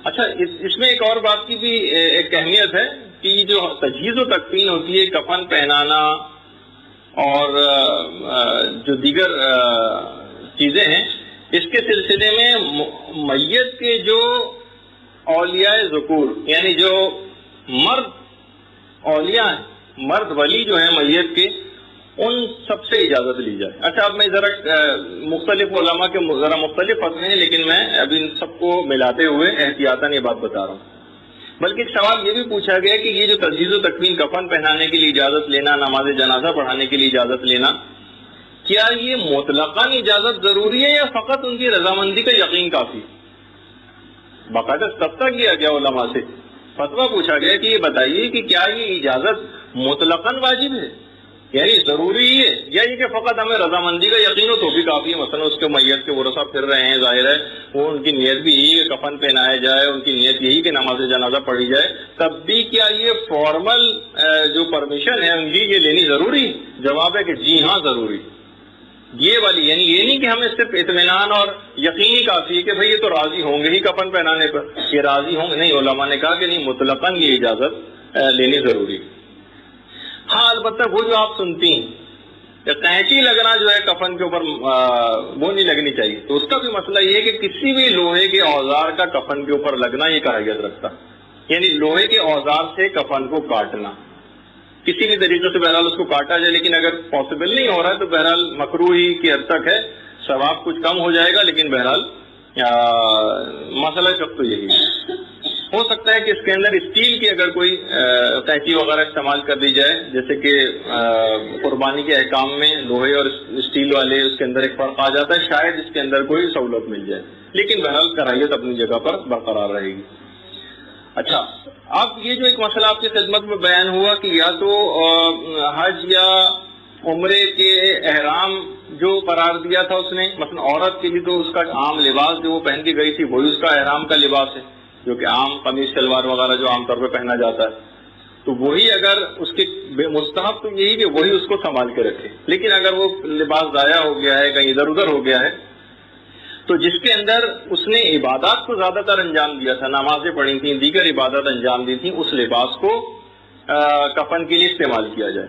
اچھا اس میں ایک اور بات کی بھی ایک اہمیت ہے کہ یہ جو تجہیز و تکفین ہوتی ہے، کفن پہنانا اور جو دیگر چیزیں ہیں، اس کے سلسلے میں میت کے جو اولیاء ذکور، یعنی جو مرد اولیاء ہیں، مرد ولی جو ہیں میت کے، ان سب سے اجازت لی جائے. اچھا اب میں ذرا مختلف علماء کے ذرا مختلف فتوے ہیں، لیکن میں اب ان سب کو ملاتے ہوئے احتیاطاً یہ بات بتا رہا ہوں. بلکہ ایک سوال یہ بھی پوچھا گیا کہ یہ جو تجہیز و تکفین، کفن پہنانے کے لیے اجازت لینا، نماز جنازہ پڑھانے کے لیے اجازت لینا، کیا یہ مطلقاً اجازت ضروری ہے یا فقط ان کی رضامندی کا یقین کافی؟ باقاعدہ تفتہ کیا گیا علماء سے، فتویٰ پوچھا گیا کہ یہ بتائیے کہ کیا یہ اجازت مطلقاً واجب ہے، یعنی ضروری ہی ہے، یا یہ کہ فقط ہمیں رضامندی کا یقین ہو تو بھی کافی ہے؟ مثلا اس کے میت کے ورثہ پھر رہے ہیں، ظاہر ہے وہ ان کی نیت بھی یہی کہ کفن پہنایا جائے، ان کی نیت یہی کہ نماز جنازہ پڑھی جائے، تب بھی کیا یہ فارمل جو پرمیشن ہے ان کی یہ لینی ضروری؟ جواب ہے کہ جی ہاں ضروری. یہ والی یعنی یہ نہیں کہ ہمیں صرف اطمینان اور یقین ہی کافی ہے کہ بھئی یہ تو راضی ہوں گے ہی کفن پہنانے پر، یہ راضی ہوں گے نہیں. علماء نے کہا کہ نہیں، مطلقاً یہ اجازت لینی ضروری. ہاں البتہ وہ جو آپ سنتی ہیں قینچی لگنا جو ہے کفن کے اوپر وہ نہیں لگنی چاہیے، تو اس کا بھی مسئلہ یہ ہے کہ کسی بھی لوہے کے اوزار کا کفن کے اوپر لگنا یہ کراہیت رکھتا، یعنی لوہے کے اوزار سے کفن کو کاٹنا کسی بھی طریقے سے بہرحال اس کو کاٹا جائے، لیکن اگر پاسبل نہیں ہو رہا ہے تو بہرحال مکروہی کی حد تک ہے، ثواب کچھ کم ہو جائے گا، لیکن بہرحال مسئلہ شک تو یہی ہے. ہو سکتا ہے کہ اس کے اندر اسٹیل کی اگر کوئی قینچی وغیرہ استعمال کر دی جائے، جیسے کہ قربانی کے احکام میں لوہے اور اسٹیل والے اس کے اندر ایک فرق آ جاتا ہے، شاید اس کے اندر کوئی سہولت مل جائے، لیکن بہرحال کراہیت اپنی جگہ پر برقرار رہے گی. اچھا اب یہ جو ایک مسئلہ آپ کی خدمت میں بیان ہوا کہ یا تو حج یا عمرے کے احرام جو قرار دیا تھا اس نے، مثلا عورت کے لیے تو اس کا عام لباس جو وہ پہن کے گئی تھی وہی اس کا احرام کا لباس ہے، جو کہ عام قمیص شلوار وغیرہ جو عام طور پہ پہنا جاتا ہے، تو وہی اگر اس کے مستحب تو یہی کہ وہی اس کو سنبھال کے رکھے. لیکن اگر وہ لباس ضائع ہو گیا ہے، کہیں ادھر ادھر ہو گیا ہے، تو جس کے اندر اس نے عبادات کو زیادہ تر انجام دیا تھا، نمازیں پڑھی تھیں، دیگر عبادات انجام دی تھیں، اس لباس کو کفن کے لیے استعمال کیا جائے.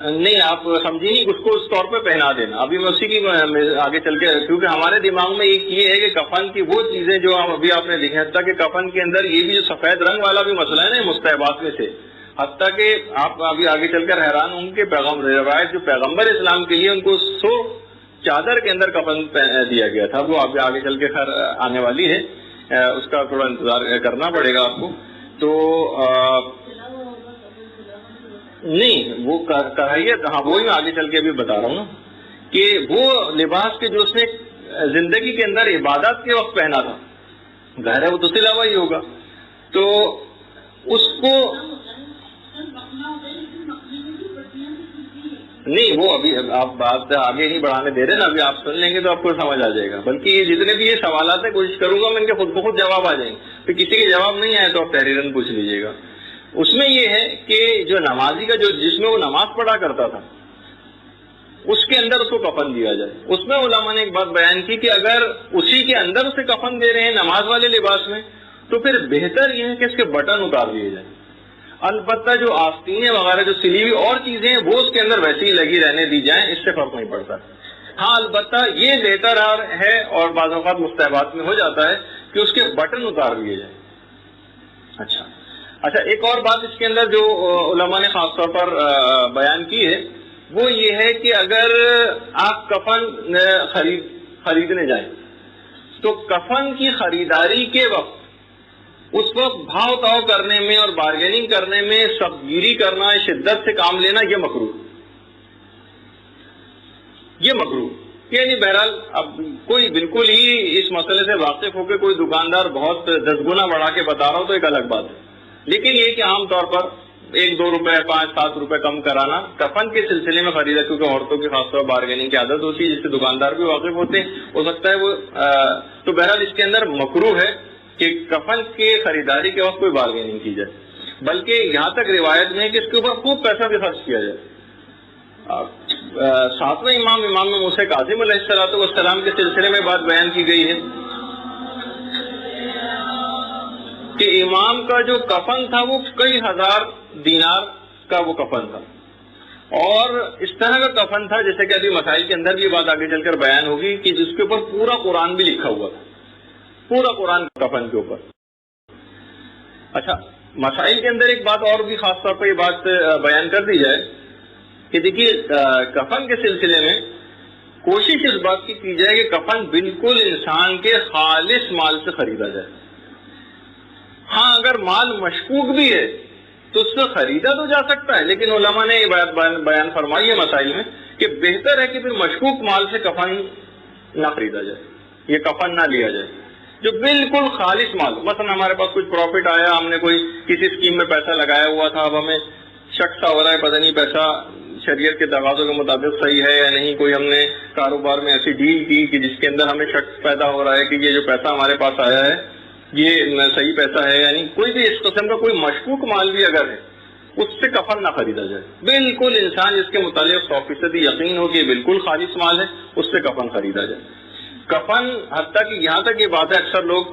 نہیں آپ سمجھی نہیں، اس کو اس طور پہ پہنا دینا. ابھی میں اسی کی آگے چل کے، کیونکہ ہمارے دماغ میں ایک یہ ہے کہ کفن کی وہ چیزیں جو ابھی آپ نے دیکھا، حتیٰ کہ کفن کے اندر یہ بھی جو سفید رنگ والا بھی مسئلہ ہے نا مستحبات میں سے، حتیٰ کہ آپ ابھی آگے چل کر حیران ہوں گے، روایت جو پیغمبر اسلام کے لیے ان کو 100 چادر کے اندر کفن دیا گیا تھا، وہ اب آگے چل کے خیر آنے والی ہے، اس کا تھوڑا انتظار کرنا پڑے گا آپ کو. تو نہیں وہ کراہیت، ہاں وہی میں آگے چل کے ابھی بتا رہا ہوں نا، کہ وہ لباس کے جو اس نے زندگی کے اندر عبادات کے وقت پہنا تھا، ظاہر ہے وہ تو سلا ہوا ہی ہوگا، تو اس کو نہیں، وہ ابھی آپ بات آگے نہیں بڑھانے دے رہے نا، ابھی آپ سن لیں گے تو آپ کو سمجھ آ جائے گا. بلکہ یہ جتنے بھی یہ سوالات ہیں کوشش کروں گا میں ان کے خود بخود جواب آ جائیں گے، پھر کسی کے جواب نہیں آئے تو آپ تحریراً پوچھ لیجیے گا. اس میں یہ ہے کہ جو نمازی کا جس میں وہ نماز پڑھا کرتا تھا اس کے اندر اس کو کفن دیا جائے. اس میں علماء نے ایک بات بیان کی کہ اگر اسی کے اندر اسے کفن دے رہے ہیں نماز والے لباس میں، تو پھر بہتر یہ ہے کہ اس کے بٹن اتار دیے جائیں. البتہ جو آستینیں وغیرہ جو سلی ہوئی اور چیزیں ہیں وہ اس کے اندر ویسے ہی لگی رہنے دی جائیں، اس سے فرق نہیں پڑتا. ہاں البتہ یہ بہتر ہے اور بعض اوقات مستحبات میں ہو جاتا ہے کہ اس کے بٹن اتار دیے جائیں. اچھا ایک اور بات اس کے اندر جو علماء نے خاص طور پر بیان کی ہے وہ یہ ہے کہ اگر آپ کفن خریدنے جائیں تو کفن کی خریداری کے وقت اس وقت بھاؤ تاؤ کرنے میں اور بارگیننگ کرنے میں سبگیری کرنا، شدت سے کام لینا، یہ مکروہ، یہ مکروہ. یعنی بہرحال اب کوئی بالکل ہی اس مسئلے سے واقف ہو کے کوئی دکاندار بہت 10 گنا بڑھا کے بتا رہا ہو تو ایک الگ بات ہے، لیکن یہ کہ عام طور پر 1-2 روپے 5-7 روپے کم کرانا کفن کے سلسلے میں خریدا، کیونکہ عورتوں کی خاص طور پر بارگیننگ کی عادت ہوتی ہے جس سے دکاندار بھی واقف ہوتے ہیں، ہو سکتا ہے وہ تو بہرحال اس کے اندر مکروہ ہے کہ کفن کے خریداری کے وقت کوئی بارگیننگ کی جائے. بلکہ یہاں تک روایت میں ہے کہ اس کے اوپر خوب پیسہ بھی خرچ کیا جائے. 7ویں امام موسیٰ کاظم علیہ السلام کے سلسلے میں بات بیان کی گئی ہے کہ امام کا جو کفن تھا وہ کئی ہزار دینار کا وہ کفن تھا، اور اس طرح کا کفن تھا جیسے کہ ابھی مسائل کے اندر بھی بات آگے چل کر بیان ہوگی کہ جس کے اوپر پورا قرآن بھی لکھا ہوا تھا، پورا قرآن کفن کے اوپر. اچھا مسائل کے اندر ایک بات اور بھی خاص طور پر یہ بات بیان کر دی جائے کہ دیکھیے کفن کے سلسلے میں کوشش اس بات کی جائے کہ کفن بالکل انسان کے خالص مال سے خریدا جائے. ہاں اگر مال مشکوک بھی ہے تو اس سے خریدا تو جا سکتا ہے، لیکن علماء نے یہ بات بیان فرمائی ہے مسائل میں کہ بہتر ہے کہ پھر مشکوک مال سے کفن نہ خریدا جائے، یہ کفن نہ لیا جائے جو بالکل خالص مال. مثلا ہمارے پاس کچھ پروفٹ آیا، ہم نے کوئی کسی اسکیم میں پیسہ لگایا ہوا تھا، اب ہمیں شک سا ہو رہا ہے پتہ نہیں پیسہ شریعت کے تقاضوں کے مطابق صحیح ہے یا نہیں، کوئی ہم نے کاروبار میں ایسی ڈیل کی کہ جس کے اندر ہمیں شک پیدا ہو رہا ہے کہ یہ جو پیسہ ہمارے پاس آیا ہے یہ صحیح پیسہ ہے یا نہیں. کوئی بھی اس قسم کا کوئی مشکوک مال بھی اگر ہے اس سے کفن نہ خریدا جائے. بالکل انسان جس کے متعلق 100% یقین ہو کہ بالکل خالص مال ہے اس سے کفن خریدا جائے. کفن حتیٰ کہ یہاں تک یہ بات ہے اکثر لوگ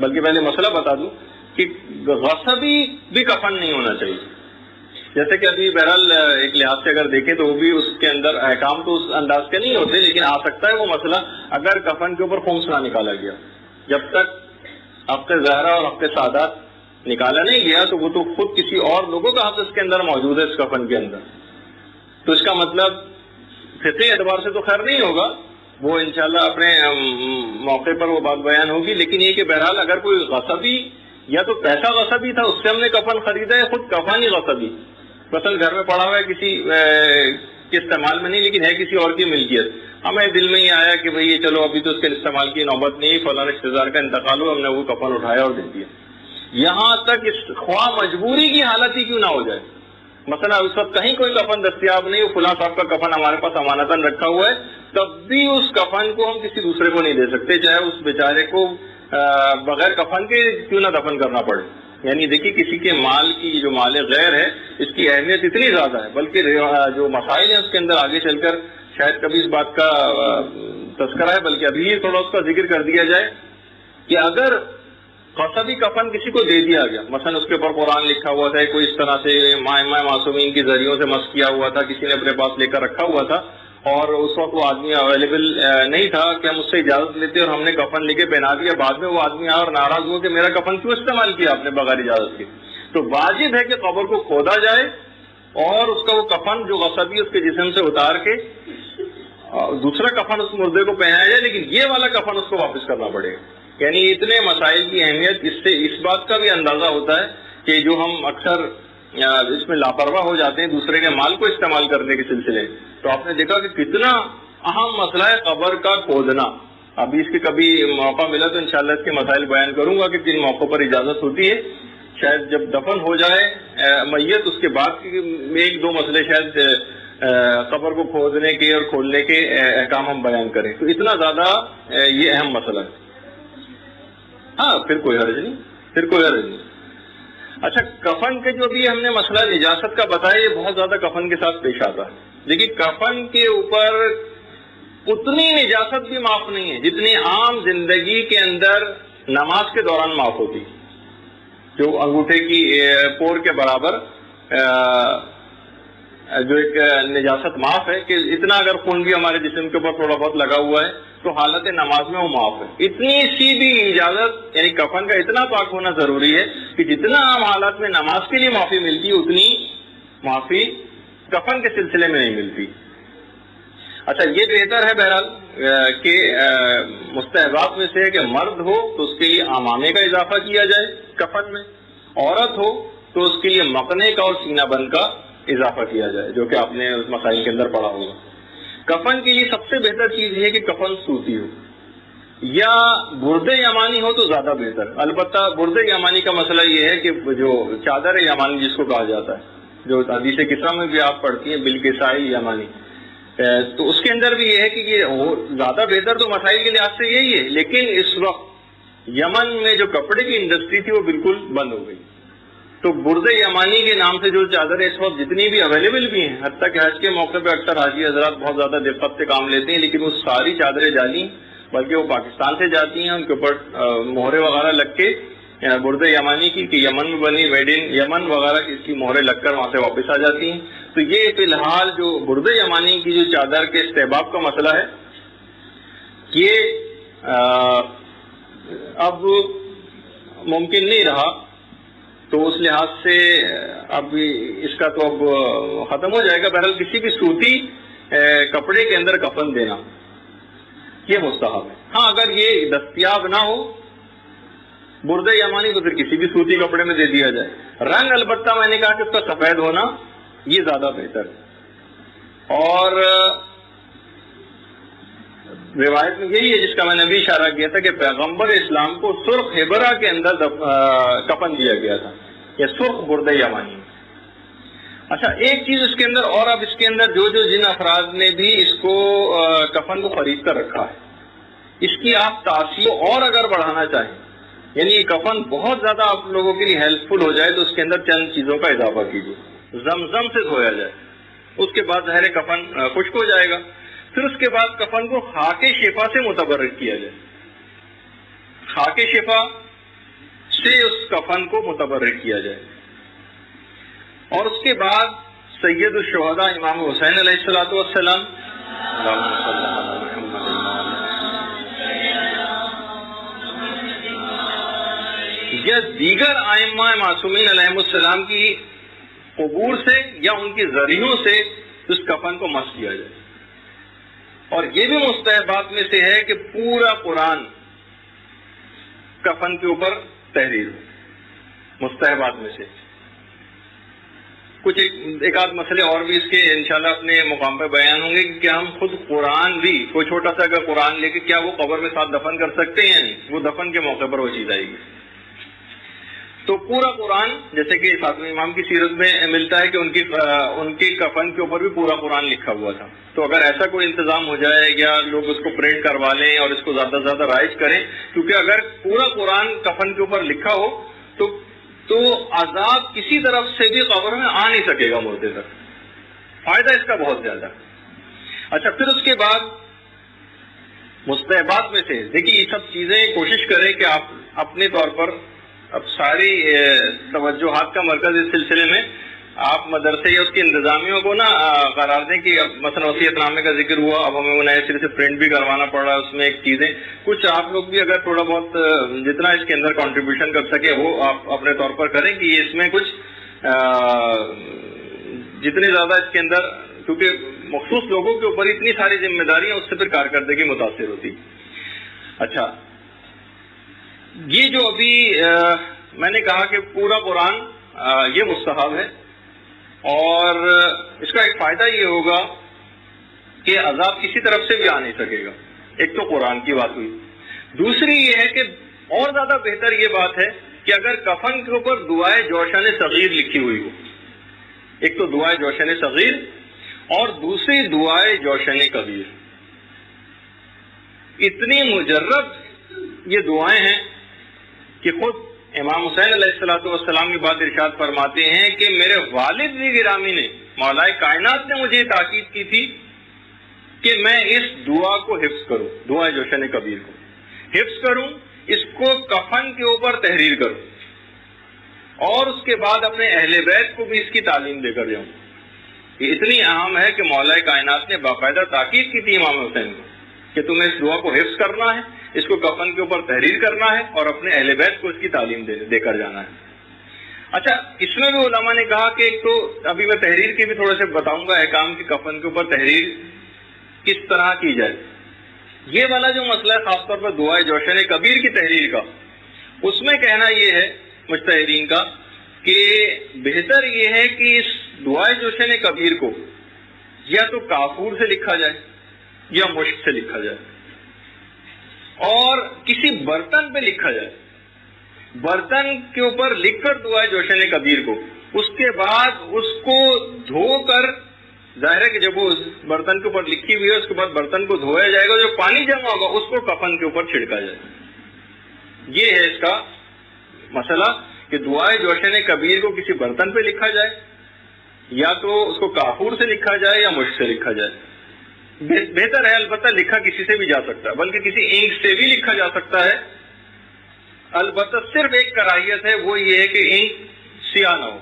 بلکہ پہلے مسئلہ بتا دوں کہ غصبی بھی کفن نہیں ہونا چاہیے. جیسے کہ ابھی بہرحال ایک لحاظ سے اگر دیکھیں تو وہ بھی اس کے اندر احکام تو اس انداز کے نہیں ہوتے، لیکن آ سکتا ہے وہ مسئلہ اگر کفن کے اوپر خمس نہ نکالا گیا. جب تک حق زہرا اور حق سعادات نکالا نہیں گیا تو وہ تو خود کسی اور لوگوں کا حق اس کے اندر موجود ہے اس کفن کے اندر. تو اس کا مطلب فقہی اعتبار سے تو خیر نہیں ہوگا، وہ انشاءاللہ اپنے موقع پر وہ بات بیان ہوگی. لیکن یہ کہ بہرحال اگر کوئی غصبی یا تو پیسہ غصبی تھا اس سے ہم نے کفن خریدا ہے، خود کفن ہی غصبی، مثلا گھر میں پڑا ہوا ہے کسی کے استعمال میں نہیں لیکن ہے کسی اور کی ملکیت، ہمیں دل میں یہ آیا کہ بھئی یہ چلو ابھی تو اس کے استعمال کی نوبت نہیں، فلاں رشتہ دار کا انتقال ہو، ہم نے وہ کفن اٹھایا اور دے دیا. یہاں تک خواہ مجبوری کی حالت ہی کیوں نہ ہو جائے، مثلا اس وقت کہیں کوئی کفن دستیاب نہیں، وہ فلاں صاحب کا کفن ہمارے پاس امانتاً رکھا ہوا ہے، تب بھی اس کفن کو ہم کسی دوسرے کو نہیں دے سکتے، چاہے اس بیچارے کو بغیر کفن کے کیوں نہ دفن کرنا پڑے. یعنی دیکھیے کسی کے مال کی جو مال غیر ہے اس کی اہمیت اتنی زیادہ ہے، بلکہ جو مسائل ہیں اس کے اندر آگے چل کر شاید کبھی اس بات کا تذکرہ ہے، بلکہ ابھی تھوڑا اس کا ذکر کر دیا جائے کہ اگر قصبی کفن کسی کو دے دیا گیا، مثلا اس کے اوپر قرآن لکھا ہوا تھا، کوئی اس طرح سے مائیں معصومین کے ذریعوں سے مسح کیا ہوا تھا، کسی نے اپنے پاس لے کر رکھا ہوا تھا اور اس وقت وہ آدمی اویلیبل نہیں تھا کہ ہم اس سے اجازت لیتے اور ہم نے کفن لے کے پہنا دیا، بعد میں وہ آدمی آیا اور ناراض ہوا کہ میرا کفن کیوں استعمال کیا آپ نے بغیر اجازت کے. تو واجب ہے کہ قبر کو کھودا جائے اور اس کا وہ کفن جو غصبی اس کے جسم سے اتار کے دوسرا کفن اس مردے کو پہنایا جائے، لیکن یہ والا کفن اس کو واپس کرنا پڑے گا. یعنی اتنے مسائل کی اہمیت اس سے اس بات کا بھی اندازہ ہوتا ہے کہ جو ہم اکثر اس میں لاپرواہ ہو جاتے ہیں دوسرے کے مال کو استعمال کرنے کے سلسلے. تو آپ نے دیکھا کہ کتنا اہم مسئلہ ہے قبر کا کھودنا. ابھی اس کے کبھی موقع ملا تو انشاءاللہ اس کے مسائل بیان کروں گا کہ کن موقعوں پر اجازت ہوتی ہے. شاید جب دفن ہو جائے میت اس کے بعد میں ایک دو مسئلے شاید قبر کو کھودنے کے اور کھولنے کے احکام ہم بیان کریں. تو اتنا زیادہ یہ اہم مسئلہ ہے. ہاں پھر کوئی حرج نہیں. اچھا کفن کے جو بھی ہم نے مسئلہ نجاست کا بتایا یہ بہت زیادہ کفن کے ساتھ پیش آتا ہے. لیکن کفن کے اوپر اتنی نجاست بھی معاف نہیں ہے جتنی عام زندگی کے اندر نماز کے دوران معاف ہوتی، جو انگوٹھے کی پور کے برابر جو ایک نجاست معاف ہے کہ اتنا اگر خون بھی ہمارے جسم کے اوپر تھوڑا بہت لگا ہوا ہے تو حالت نماز میں وہ معاف ہے. اتنی سی بھی اجازت یعنی کفن کا اتنا پاک ہونا ضروری ہے کہ جتنا عام حالات میں نماز کے لیے معافی ملتی ہے اتنی معافی کفن کے سلسلے میں نہیں ملتی. اچھا یہ بہتر ہے بہرحال کہ مستحبات میں سے کہ مرد ہو تو اس کے لیے عمامے کا اضافہ کیا جائے کفن میں، عورت ہو تو اس کے لیے مقنے کا اور سینہ بند کا اضافہ کیا جائے، جو کہ آپ نے اس مسائل کے اندر پڑھا ہوگا. کفن کے لیے سب سے بہتر چیز یہ ہے کہ کفن سوتی ہو یا برد یمانی ہو تو زیادہ بہتر. البتہ برد یمانی کا مسئلہ یہ ہے کہ جو چادر یمانی جس کو کہا جاتا ہے، جو حدیث کسرا میں بھی آپ پڑھتی ہیں بالکسائی یمانی، تو اس کے اندر بھی یہ ہے کہ یہ زیادہ بہتر تو مسائل کے لحاظ سے یہی ہے. لیکن اس وقت یمن میں جو کپڑے کی انڈسٹری تھی وہ بالکل بند ہو گئی، تو برد یمانی کے نام سے جو چادریں اس وقت جتنی بھی اویلیبل بھی ہیں، حتیٰ کہ حج کے موقع پہ اکثر حاجی حضرات بہت زیادہ دقت سے کام لیتے ہیں، لیکن وہ ساری چادریں جعلی، بلکہ وہ پاکستان سے جاتی ہیں، ان کے اوپر مہرے وغیرہ لگ کے برد یمانی کی کہ یمن میں بنی میڈ ان یمن وغیرہ کی اس کی مہرے لگ کر وہاں سے واپس آ جاتی ہیں. تو یہ فی الحال جو برد یمانی کی جو چادر کے استحباب کا مسئلہ ہے یہ اب ممکن نہیں رہا تو اس لحاظ سے اب اس کا تو اب ختم ہو جائے گا. بہرحال کسی بھی صوتی کپڑے کے اندر کفن دینا یہ مستحب ہے. ہاں اگر یہ دستیاب نہ ہو برد یمانی تو پھر کسی بھی صوتی کپڑے میں دے دیا جائے. رنگ البتہ میں نے کہا کہ اس کا سفید ہونا یہ زیادہ بہتر ہے. اور روایت میں یہی ہے جس کا میں نے ابھی اشارہ کیا تھا کہ پیغمبر اسلام کو سرخ ہبرا کے اندر کفن دیا گیا تھا یا سرخ برد یمانی. اچھا ایک چیز اس کے اندر اور، اب اس کے اندر جو جن افراد نے بھی اس کو کفن کو خرید کر رکھا ہے اس کی آپ تاثیر اور اگر بڑھانا چاہیں، یعنی یہ کفن بہت زیادہ آپ لوگوں کے لیے ہیلپ فل ہو جائے تو اس کے اندر چند چیزوں کا اضافہ کیجیے. زمزم سے دھویا جائے، اس کے بعد ظاہر کفن خشک ہو جائے گا. پھر اس کے بعد کفن کو خاک شفا سے متبرک کیا جائے، خاک شفا سے اس کفن کو متبرک کیا جائے. اور اس کے بعد سید الشہداء امام حسین علیہ الصلوۃ والسلام یا دیگر ائمہ معصومین علیہم السلام کی قبور سے یا ان کی ذریعوں سے اس کفن کو مس کیا جائے. اور یہ بھی مستحبات میں سے ہے کہ پورا قرآن کفن کے اوپر تحریر ہو، مستحبات میں سے. کچھ ایک آدھ مسئلے اور بھی اس کے انشاءاللہ اپنے مقام پہ بیان ہوں گے کہ کیا ہم خود قرآن بھی کوئی چھوٹا سا اگر قرآن لے کے کیا وہ قبر میں ساتھ دفن کر سکتے ہیں یا نہیں، وہ دفن کے موقع پر وہ چیز آئے گی. تو پورا قرآن جیسے کہ فاطمی امام کی سیرت میں ملتا ہے کہ ان کی کفن کے اوپر بھی پورا قرآن لکھا ہوا تھا. تو اگر ایسا کوئی انتظام ہو جائے یا لوگ اس کو پرنٹ کروا لیں اور اس کو زیادہ سے زیادہ رائج کریں، کیونکہ اگر پورا قرآن کفن کے اوپر لکھا ہو تو عذاب کسی طرف سے بھی قبر میں آ نہیں سکے گا مردے تک. فائدہ اس کا بہت زیادہ. اچھا پھر اس کے بعد مستحبات میں سے دیکھیے یہ سب چیزیں کوشش کریں کہ آپ اپنے طور پر اب ساری توجہات کا مرکز اس سلسلے میں آپ مدرسے یا اس کی انتظامیوں کو نا قرار دیں کہ اب مثلا وصیت نامے کا ذکر ہوا، اب ہمیں وہ نئے سرے سے پرنٹ بھی کروانا پڑ رہا ہے، اس میں ایک چیزیں کچھ آپ لوگ بھی اگر تھوڑا بہت جتنا اس کے اندر کنٹریبیوشن کر سکے وہ آپ اپنے طور پر کریں کہ اس میں کچھ جتنی زیادہ اس کے اندر، کیونکہ مخصوص لوگوں کے اوپر اتنی ساری ذمہ داریاں اس سے پھر کارکردگی متاثر ہوتی. اچھا یہ جو ابھی میں نے کہا کہ پورا قرآن یہ مستحب ہے اور اس کا ایک فائدہ یہ ہوگا کہ عذاب کسی طرف سے بھی آ نہیں سکے گا. ایک تو قرآن کی بات ہوئی، دوسری یہ ہے کہ اور زیادہ بہتر یہ بات ہے کہ اگر کفن کے اوپر دعائے جوشن صغیر لکھی ہوئی ہو، ایک تو دعائے جوشن صغیر اور دوسری دعائے جوشن کبیر. اتنی مجرب یہ دعائیں ہیں کہ خود امام حسین علیہ الصلوۃ والسلام کی بات ارشاد فرماتے ہیں کہ میرے والد بھی گرامی نے، مولا کائنات نے مجھے تاکید کی تھی کہ میں اس دعا کو حفظ کروں، دعا جوشن کبیر کو حفظ کروں، اس کو کفن کے اوپر تحریر کروں اور اس کے بعد اپنے اہل بیت کو بھی اس کی تعلیم دے کر جاؤں. یہ اتنی اہم ہے کہ مولا کائنات نے باقاعدہ تاکید کی تھی امام حسین کو کہ تمہیں اس دعا کو حفظ کرنا ہے، اس کو کفن کے اوپر تحریر کرنا ہے اور اپنے اہل بیت کو اس کی تعلیم دے کر جانا ہے. اچھا اس میں بھی علماء نے کہا کہ ایک تو ابھی میں تحریر کے بھی تھوڑے سے بتاؤں گا احکام کی، کفن کے اوپر تحریر کس طرح کی جائے. یہ والا جو مسئلہ ہے خاص طور پر دعائے جوشن کبیر کی تحریر کا، اس میں کہنا یہ ہے مجتہدین کا کہ بہتر یہ ہے کہ اس دعائے جوشن کبیر کو یا تو کافور سے لکھا جائے یا مشک سے لکھا جائے اور کسی برتن پہ لکھا جائے. برتن کے اوپر لکھ کر دعائے جوشن کبیر کو، اس کے بعد اس کو دھو کر، ظاہر ہے کہ جب وہ برتن کے اوپر لکھی ہوئی ہے اس کے بعد برتن کو دھویا جائے گا، جو پانی جمع ہوگا اس کو کفن کے اوپر چھڑکا جائے. یہ ہے اس کا مسئلہ کہ دعائے جوشن کبیر کو کسی برتن پہ لکھا جائے یا تو اس کو کافور سے لکھا جائے یا مشک سے لکھا جائے. بہتر ہے البتہ لکھا کسی سے بھی جا سکتا ہے، بلکہ کسی اینک سے بھی لکھا جا سکتا ہے. البتہ صرف ایک کراہیت ہے، وہ یہ ہے کہ اینک سیاہ نہ ہو،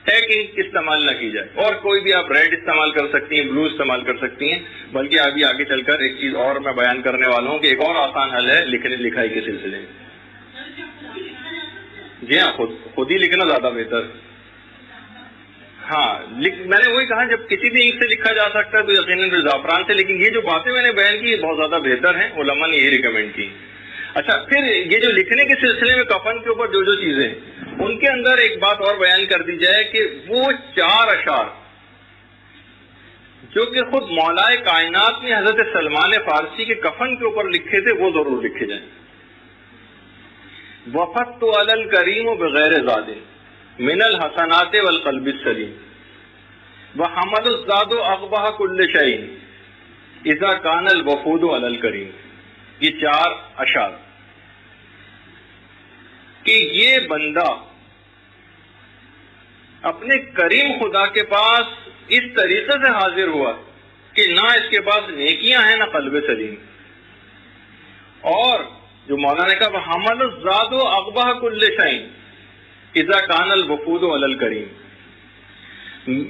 ٹیک اینک استعمال نہ کی جائے. اور کوئی بھی آپ ریڈ استعمال کر سکتی ہیں، بلو استعمال کر سکتی ہیں. بلکہ ابھی آگے چل کر ایک چیز اور میں بیان کرنے والا ہوں کہ ایک اور آسان حل ہے لکھائی کے سلسلے میں. جی ہاں، خود ہی لکھنا زیادہ بہتر. ہاں میں نے وہی کہا جب کسی بھی انک سے لکھا جا سکتا ہے تو یقیناً زعفران سے، لیکن یہ جو باتیں میں نے بیان کی یہ بہت زیادہ بہتر ہیں، علماء نے یہی ریکمینڈ کی. اچھا، پھر یہ جو لکھنے کے سلسلے میں کفن کے اوپر جو چیزیں ہیں ان کے اندر ایک بات اور بیان کر دی جائے کہ وہ 4 اشعار جو کہ خود مولائے کائنات نے حضرت سلمان فارسی کے کفن کے اوپر لکھے تھے وہ ضرور لکھے جائیں. وفت علی الکریم بغیر زاد من الحسنات والقلب السلیم وحمل الزاد اقبح کل شیء اذا کان الوفود علی الکریم. یہ 4 اشعار کہ یہ بندہ اپنے کریم خدا کے پاس اس طریقے سے حاضر ہوا کہ نہ اس کے پاس نیکیاں ہیں نہ قلب سلیم. اور جو مولانا نے کہا حمل الزاد اقبح کل شیء اذا کان الوفود علی الکریم.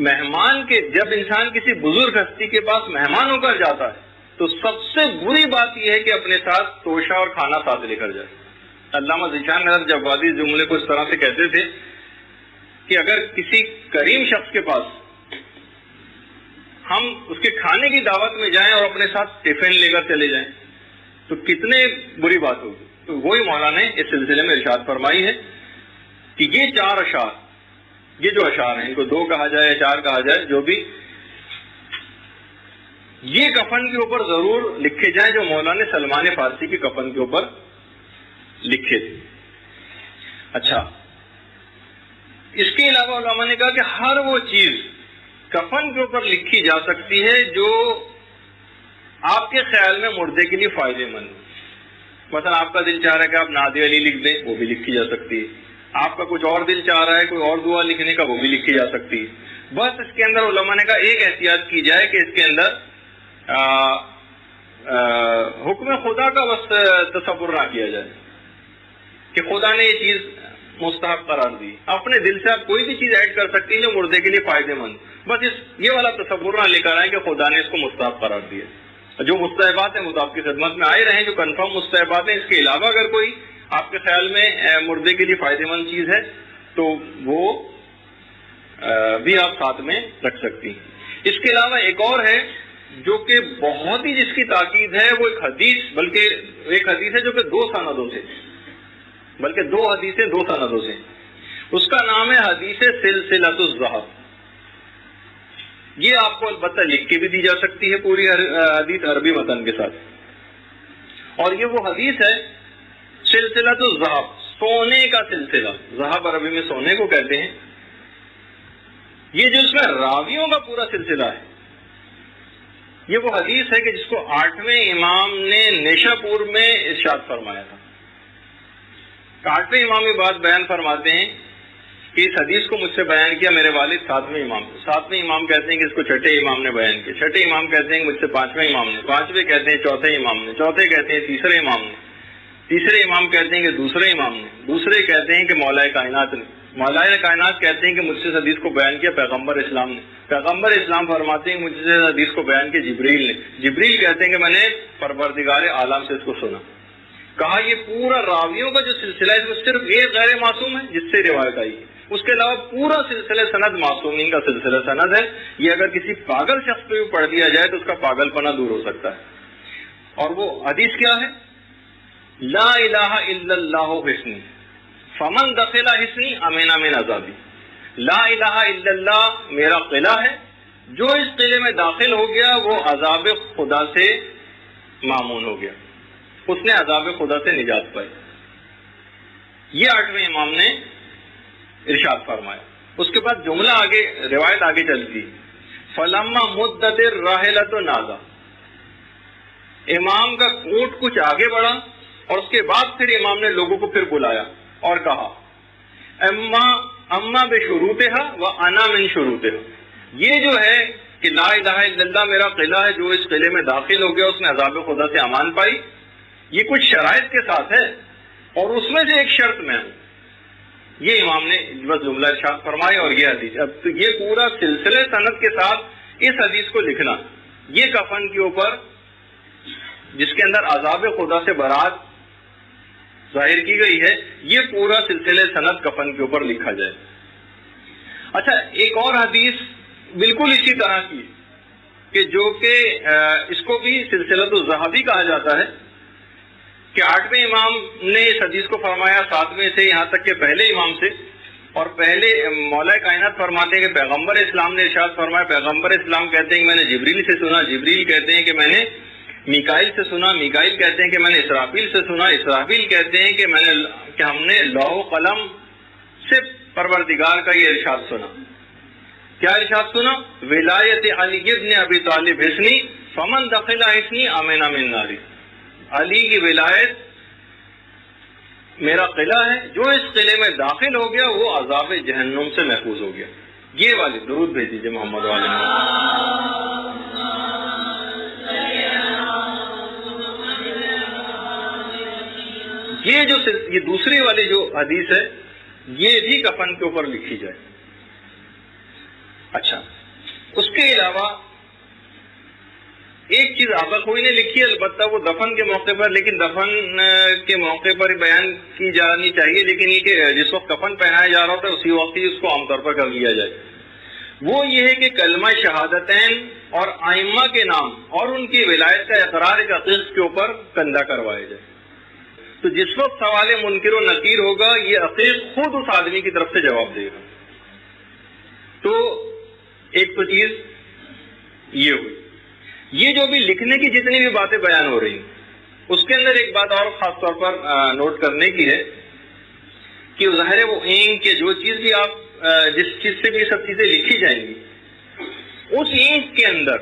مہمان کے جب انسان کسی بزرگ ہستی کے پاس مہمان ہو کر جاتا ہے تو سب سے بری بات یہ ہے کہ اپنے ساتھ توشہ اور کھانا ساتھ لے کر جائے. علامہ ذیشان نظر جوادی اس جملے کو اس طرح سے کہتے تھے کہ اگر کسی کریم شخص کے پاس ہم اس کے کھانے کی دعوت میں جائیں اور اپنے ساتھ ٹفن لے کر چلے جائیں تو کتنے بری بات ہوگی. تو وہی مولانا نے اس سلسلے میں ارشاد فرمائی ہے کہ یہ 4 اشعار، یہ جو اشعار ہیں ان کو 2 کہا جائے یا 4 کہا جائے جو بھی، یہ کفن کے اوپر ضرور لکھے جائیں جو مولانا سلمان فارسی کے کفن کے اوپر لکھے تھے. اچھا، اس کے علاوہ علماء نے کہا کہ ہر وہ چیز کفن کے اوپر لکھی جا سکتی ہے جو آپ کے خیال میں مردے کے لیے فائدے مند. مثلا آپ کا دل چاہ رہا ہے کہ آپ ناد علی لکھ دیں، وہ بھی لکھی جا سکتی ہے. آپ کا کچھ اور دل چاہ رہا ہے کوئی اور دعا لکھنے کا، وہ بھی لکھی جا سکتی ہے. بس اس کے اندر علماء نے کہا ایک احتیاط کی جائے کہ اس کے اندر حکم خدا کا بس تصور نہ کیا جائے کہ خدا نے یہ چیز مستحب قرار دی. اپنے دل سے آپ کوئی بھی چیز ایڈ کر سکتی ہیں جو مردے کے لیے فائدے مند، بس یہ والا تصور نہ لے کر آئے کہ خدا نے اس کو مستحب قرار دیا. جو مستحبات ہیں وہ تو آپ کی خدمت میں آئے رہے، جو کنفرم مستحبات ہیں. اس کے علاوہ اگر کوئی آپ کے خیال میں مردے کے لیے فائدے مند چیز ہے تو وہ بھی آپ ساتھ میں رکھ سکتی ہیں. اس کے علاوہ ایک اور ہے جو کہ بہت ہی جس کی تاکید ہے، وہ ایک حدیث، بلکہ ایک حدیث ہے جو کہ 2 سندوں سے، بلکہ 2 حدیثیں 2 سندوں سے. اس کا نام ہے حدیث سلسلۃ الذہب. یہ آپ کو البتہ لکھ کے بھی دی جا سکتی ہے پوری حدیث عربی متن کے ساتھ. اور یہ وہ حدیث ہے سلسلۃ الذہب، سونے کا سلسلہ. ذہب عربی میں سونے کو کہتے ہیں. یہ جو اس میں راویوں کا پورا سلسلہ ہے، یہ وہ حدیث ہے کہ جس کو 8ویں امام نے نیشاپور میں ارشاد فرمایا تھا. 8ویں امام یہ بات بیان فرماتے ہیں کہ اس حدیث کو مجھ سے بیان کیا میرے والد 7ویں امام. 7ویں امام کہتے ہیں کہ اس کو 6ٹھے امام نے بیان کیا. 6ٹھے امام کہتے ہیں کہ مجھ سے 5ویں امام نے. 5ویں کہتے ہیں 4تھے امام نے. 4تھے کہتے ہیں 3رے امام نے. 3رے امام کہتے ہیں کہ 2سرے امام نے. 2سرے کہتے ہیں کہ مولا کائنات نے. مولا کائنات کہتے ہیں کہ مجھ سے اس حدیث کو بیان کیا پیغمبر اسلام نے. پیغمبر اسلام فرماتے ہیں کہ مجھ سے اس حدیث کو بیان کیا جبریل نے. جبریل کہتے ہیں کہ میں نے پروردگار عالم سے اس کو سنا. کہا یہ پورا راویوں کا جو سلسلہ ہے اس میں صرف ایک غیر معصوم ہے جس سے روایت آئی ہے، اس کے علاوہ پورا سلسلہ سند معصومین کا سلسلہ سند ہے. یہ اگر کسی پاگل شخص پہ بھی پڑھ دیا جائے تو اس کا پاگل پنا دور ہو سکتا ہے. اور وہ حدیث کیا ہے؟ لا الہ الا اللہ حسنی فمن دخل حسنی امن من عذابی. لا الہ الا اللہ میرا قلعہ ہے، جو اس قلعے میں داخل ہو گیا وہ عذاب خدا سے مامون ہو گیا، اس نے عذاب خدا سے نجات پائی. یہ 8ویں امام نے ارشاد فرمایا. اس کے بعد جملہ آگے، روایت آگے چلتی. فلما مدت الراحلۃ نازا، امام کا اونٹ کچھ آگے بڑھا اور اس کے بعد پھر امام نے لوگوں کو پھر بلایا اور کہا اما بشروطہا وانا من شروطہا. یہ جو ہے کہ لا الہ الا اللہ میرا قلعہ ہے، جو اس قلعے میں داخل ہو گیا اس نے عذاب خدا سے امان پائی، یہ کچھ شرائط کے ساتھ ہے اور اس میں سے ایک شرط میں ہوں. یہ امام نے بس جملہ ارشاد فرمائی اور یہ حدیث. اب تو یہ پورا سلسلے سند کے ساتھ اس حدیث کو لکھنا، یہ کفن کے اوپر جس کے اندر عذاب خدا سے برات ظاہر کی گئی ہے، یہ پورا سلسلہ سند کفن کے اوپر لکھا جائے۔ اچھا، ایک اور حدیث بالکل اسی طرح کی کہ جو کہ اس کو بھی سلسلۃ الذہبی کہا جاتا ہے کہ 8ویں امام نے اس حدیث کو فرمایا، 7ویں سے یہاں تک کہ پہلے امام سے، اور پہلے مولا کائنات فرماتے ہیں کہ پیغمبر اسلام نے ارشاد فرمایا، پیغمبر اسلام کہتے ہیں کہ میں نے جبریل سے سنا، جبریل کہتے ہیں کہ میں نے میکائیل سے سنا، میکائیل کہتے ہیں کہ میں نے اسرافیل سے سنا، اسرافیل کہتے ہیں کہ ہم نے لوح و قلم سے پروردگار کا یہ ارشاد سنا۔ کیا ارشاد سنا؟ ولایت علی ابن ابی طالب حسنی فمن دخل حسنی امن من ناری، علی کی ولایت میرا قلعہ ہے، جو اس قلعے میں داخل ہو گیا وہ عذاب جہنم سے محفوظ ہو گیا۔ یہ والی درود بھیج دیجیے محمد والے۔ یہ دوسری والی جو حدیث ہے یہ بھی کفن کے اوپر لکھی جائے۔ اچھا، اس کے علاوہ ایک چیز آقا کوئی نے لکھی ہے، البتہ وہ دفن کے موقع پر، لیکن دفن کے موقع پر بیان کی جانی چاہیے، لیکن یہ کہ جس وقت کفن پہنایا جا رہا ہوتا ہے اسی وقت ہی اس کو عام طور پر کر لیا جائے۔ وہ یہ ہے کہ کلمہ شہادتین اور ائمہ کے نام اور ان کی ولایت کا اقرار ایک عقیق کے اوپر کندہ کروایا جائے۔ تو جس وقت سوال منکر و نکیر ہوگا یہ عقیق خود اس آدمی کی طرف سے جواب دے گا۔ تو ایک تو چیز یہ ہوئی۔ یہ جو بھی لکھنے کی جتنی بھی باتیں بیان ہو رہی ہیں اس کے اندر ایک بات اور خاص طور پر نوٹ کرنے کی ہے کہ ظاہر ہے وہ اینک کے جو چیز بھی آپ جس چیز سے بھی سب چیزیں لکھی جائیں گی، اس اینک کے اندر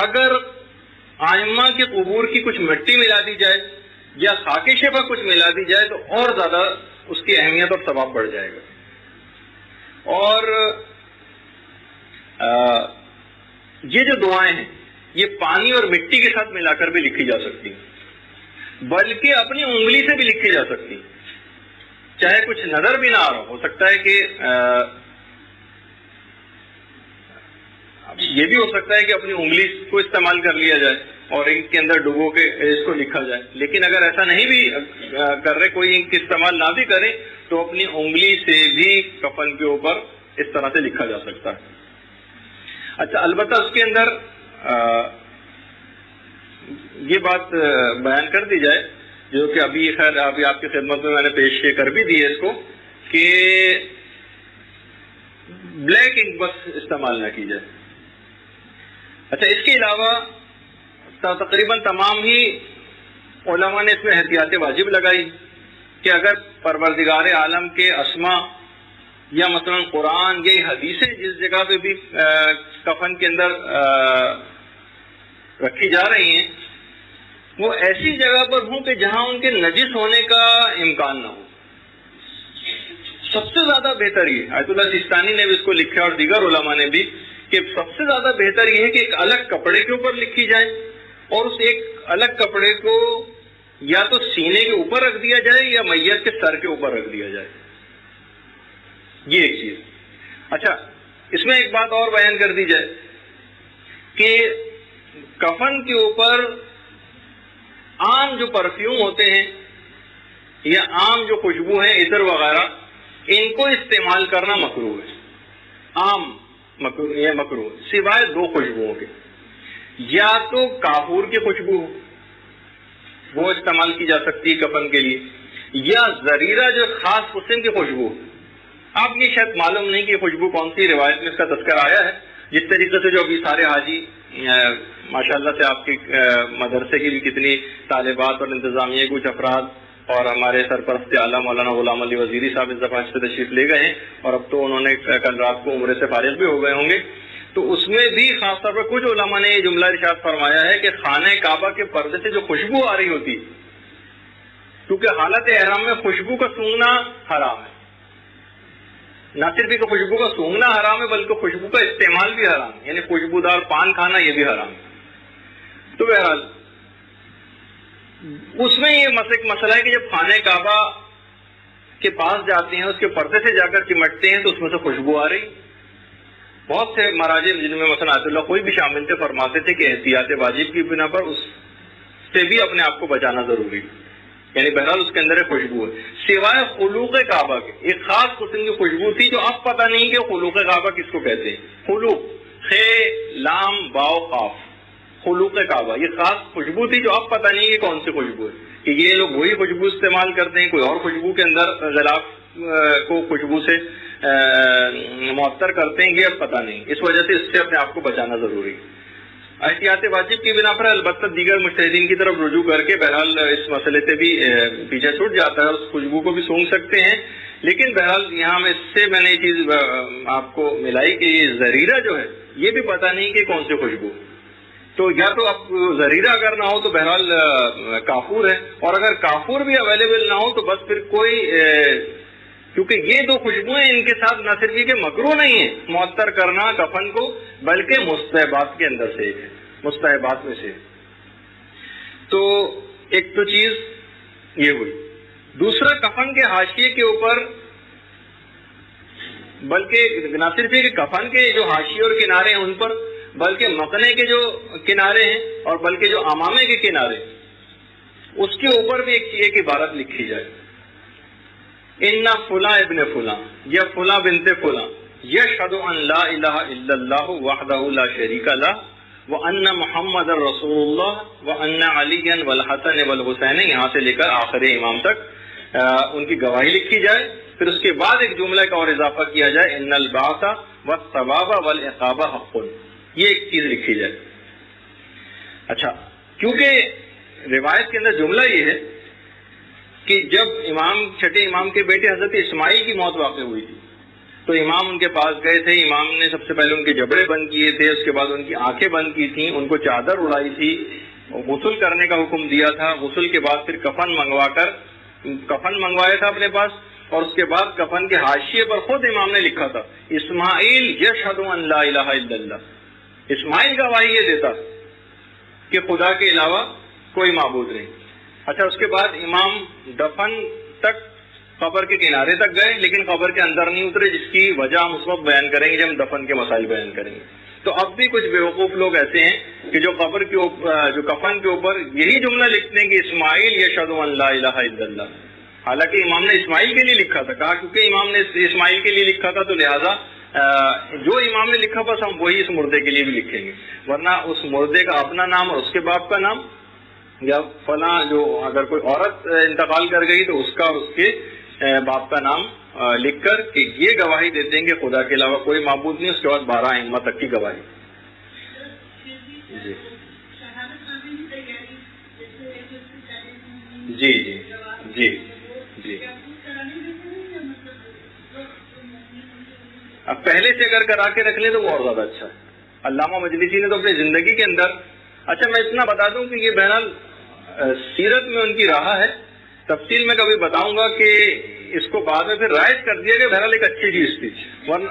اگر ائمہ کے قبور کی کچھ مٹی ملا دی جائے یا خاک شفا کچھ ملا دی جائے تو اور زیادہ اس کی اہمیت اور ثواب بڑھ جائے گا۔ اور یہ جو دعائیں ہیں یہ پانی اور مٹی کے ساتھ ملا کر بھی لکھی جا سکتی ہیں، بلکہ اپنی انگلی سے بھی لکھی جا سکتی ہیں، چاہے کچھ نظر بھی نہ آ رہا ہو سکتا ہے کہ یہ بھی ہو سکتا ہے کہ اپنی انگلی کو استعمال کر لیا جائے اور انک کے اندر ڈبو کے اس کو لکھا جائے، لیکن اگر ایسا نہیں بھی کر رہے، کوئی انک استعمال نہ بھی کرے تو اپنی انگلی سے بھی کفن کے اوپر اس طرح سے لکھا جا سکتا ہے۔ اچھا، البتہ اس کے اندر یہ بات بیان کر دی جائے جو کہ ابھی خیر ابھی آپ کی خدمت میں نے پیش کر بھی دی ہے اس کو، کہ بلیک انک بس استعمال نہ کی جائے۔ اچھا، اس کے علاوہ تقریباً تمام ہی علماء نے اس میں احتیاط واجب لگائی کہ اگر پروردگار عالم کے اسماء یا مثلا قرآن یا حدیثیں جس جگہ پہ بھی کفن کے اندر رکھی جا رہی ہیں وہ ایسی جگہ پر ہوں کہ جہاں ان کے نجس ہونے کا امکان نہ ہو۔ سب سے زیادہ بہتر یہ آیت اللہ سیستانی نے بھی اس کو لکھا اور دیگر علماء نے بھی کہ سب سے زیادہ بہتر یہ ہے کہ ایک الگ کپڑے کے اوپر لکھی جائے اور اس ایک الگ کپڑے کو یا تو سینے کے اوپر رکھ دیا جائے یا میت کے سر کے اوپر رکھ دیا جائے۔ یہ ایک چیز۔ اچھا، اس میں ایک بات اور بیان کر دی جائے کہ کفن کے اوپر عام جو پرفیوم ہوتے ہیں یا عام جو خوشبو ہیں عطر وغیرہ ان کو استعمال کرنا مکروہ ہے، عام مکروہ، یہ مکروہ سوائے دو خوشبوؤں کے، یا تو کافور کی خوشبو وہ استعمال کی جا سکتی ہے کفن کے لیے، یا زریرہ جو خاص قسم کی خوشبو۔ آپ یہ شاید معلوم نہیں کہ خوشبو کون سی، روایت میں اس کا تذکرہ آیا ہے، جس طریقے سے جو ابھی سارے حاجی ماشاءاللہ سے آپ کے مدرسے کی بھی کتنی طالبات اور انتظامیہ کچھ افراد اور ہمارے سرپرست اعلیٰ مولانا غلام علی وزیری صاحب اس دفعہ سے تشریف لے گئے ہیں اور اب تو انہوں نے کل رات کو عمرے سے فارغ بھی ہو گئے ہوں گے، تو اس میں بھی خاص طور پر کچھ علماء نے یہ جملہ ارشاد فرمایا ہے کہ خانہ کعبہ کے پردے سے جو خوشبو آ رہی ہوتی، کیونکہ حالت احرام میں خوشبو کا سونگنا حرام ہے، نہ صرف ایک خوشبو کا سونگنا حرام ہے بلکہ خوشبو کا استعمال بھی حرام ہے، یعنی خوشبودار پان کھانا یہ بھی حرام ہے۔ تو بہرحال اس میں یہ مسئلہ ہے کہ جب خانہ کعبہ کے پاس جاتے ہیں اس کے پردے سے جا کر چمٹتے ہیں تو اس میں سے خوشبو آ رہی۔ بہت سے مراجع جن میں مثلا آیت اللہ کوئی بھی شامل تھے فرماتے تھے کہ احتیاط واجب کی بنا پر اس سے بھی اپنے آپ کو بچانا ضروری۔ یعنی بہرحال اس کے اندر ایک خوشبو ہے، سوائے خلوق کعبہ کے ایک خاص قسم کی خوشبو تھی جو اب پتہ نہیں کہ خلوق کعبہ کس کو کہتے ہیں. خلوق خ لام واو قاف، خلوق کعبہ یہ خاص خوشبو تھی جو اب پتہ نہیں کہ کون سی خوشبو ہے، کہ یہ لوگ وہی خوشبو استعمال کرتے ہیں، کوئی اور خوشبو کے اندر غلاف کو خوشبو سے معطر کرتے ہیں، یہ اب پتہ نہیں. اس وجہ سے اس سے اپنے آپ کو بچانا ضروری ہے. احتیاط واجب کی بنا پر البتہ دیگر مجتہدین کی طرف رجوع کر کے بہرحال اس مسئلے سے بھی پیچھے چھوٹ جاتا ہے، اس خوشبو کو بھی سونگھ سکتے ہیں. لیکن بہرحال یہاں میں اس سے میں نے یہ چیز آپ کو ملائی کہ یہ زریرہ جو ہے یہ بھی پتہ نہیں کہ کون سی خوشبو، تو یا تو اب زریرہ اگر نہ ہو تو بہرحال کافور ہے، اور اگر کافور بھی اویلیبل نہ ہو تو بس پھر کوئی، کیونکہ یہ دو خوشبوئیں ان کے ساتھ نہ صرف یہ کہ مکروہ نہیں ہے معطر کرنا کفن کو، بلکہ مستحبات کے اندر سے ایک ہے، مستحبات میں سے. تو ایک تو چیز یہ ہوئی. دوسرا، کفن کے حاشیے کے اوپر، بلکہ نہ صرف یہ کہ کفن کے جو حاشیے اور کنارے ہیں ان پر، بلکہ مقنے کے جو کنارے ہیں اور بلکہ جو امامے کے کنارے اس کے اوپر بھی ایک عبارت لکھی جائے، ان فلاں ابن فلاں یا فلاں بنت فلاں یشہد ان لا الہ الا اللہ وحدہ لا شریک لہ وان محمد رسول اللہ وان علی والحسن والحسین، یہاں سے لے کر آخر امام تک ان کی گواہی لکھی جائے. پھر اس کے بعد ایک جملہ کا اور اضافہ کیا جائے، ان البعث والثواب والعقاب حق، یہ ایک چیز لکھی جائے. اچھا، کیونکہ روایت کے اندر جملہ یہ ہے کہ جب چھٹے امام کے بیٹے حضرت اسماعیل کی موت واقع ہوئی تھی تو امام ان کے پاس گئے تھے. امام نے سب سے پہلے ان کے جبڑے بند کیے تھے، اس کے بعد ان کی آنکھیں بند کی تھیں، ان کو چادر اڑائی تھی، غسل کرنے کا حکم دیا تھا. غسل کے بعد پھر کفن منگوایا تھا اپنے پاس، اور اس کے بعد کفن کے حاشیے پر خود امام نے لکھا تھا، اسماعیل یشہد ان لا الہ الا اللہ. اسماعیل گواہی یہ دیتا کہ خدا کے علاوہ کوئی معبود نہیں. اچھا، اس کے بعد امام دفن تک قبر کے کنارے تک گئے، لیکن قبر کے اندر نہیں اترے، جس کی وجہ ہم اس وقت بیان کریں گے جب ہم دفن کے مسائل بیان کریں گے. تو اب بھی کچھ بیوقوف لوگ ایسے ہیں کہ جو قبر کے اوپر، جو کفن کے اوپر یہی جملہ لکھتے ہیں کہ اسماعیل یشہد ان لا الہ الا اللہ، حالانکہ امام نے اسماعیل کے لیے لکھا تھا. کہا کیونکہ امام نے اسماعیل کے لیے لکھا تھا تو لہٰذا جو امام نے لکھا بس ہم وہی اس مردے کے لیے بھی لکھیں گے، ورنہ اس مردے کا اپنا نام اور اس کے باپ کا نام، یا فلاں جو اگر کوئی عورت انتقال کر گئی تو اس کا اور اس کے باپ کا نام لکھ کر کہ یہ گواہی دیتے ہیں کہ خدا کے علاوہ کوئی معبود نہیں. اس کے بعد 12 ائمہ تک کی گواہی. جی جی جی جی جی. اب پہلے سے اگر کرا کے رکھ لیں تو وہ اور زیادہ اچھا ہے. علامہ مجلسی نے تو اپنی زندگی کے اندر، اچھا میں اتنا بتا دوں کہ یہ بہرحال سیرت میں ان کی راہ ہے، تفصیل میں کبھی بتاؤں گا کہ اس کو بعد میں پھر رائج کر دیا کہ بہرحال ایک اچھی چیز تھی. ورنہ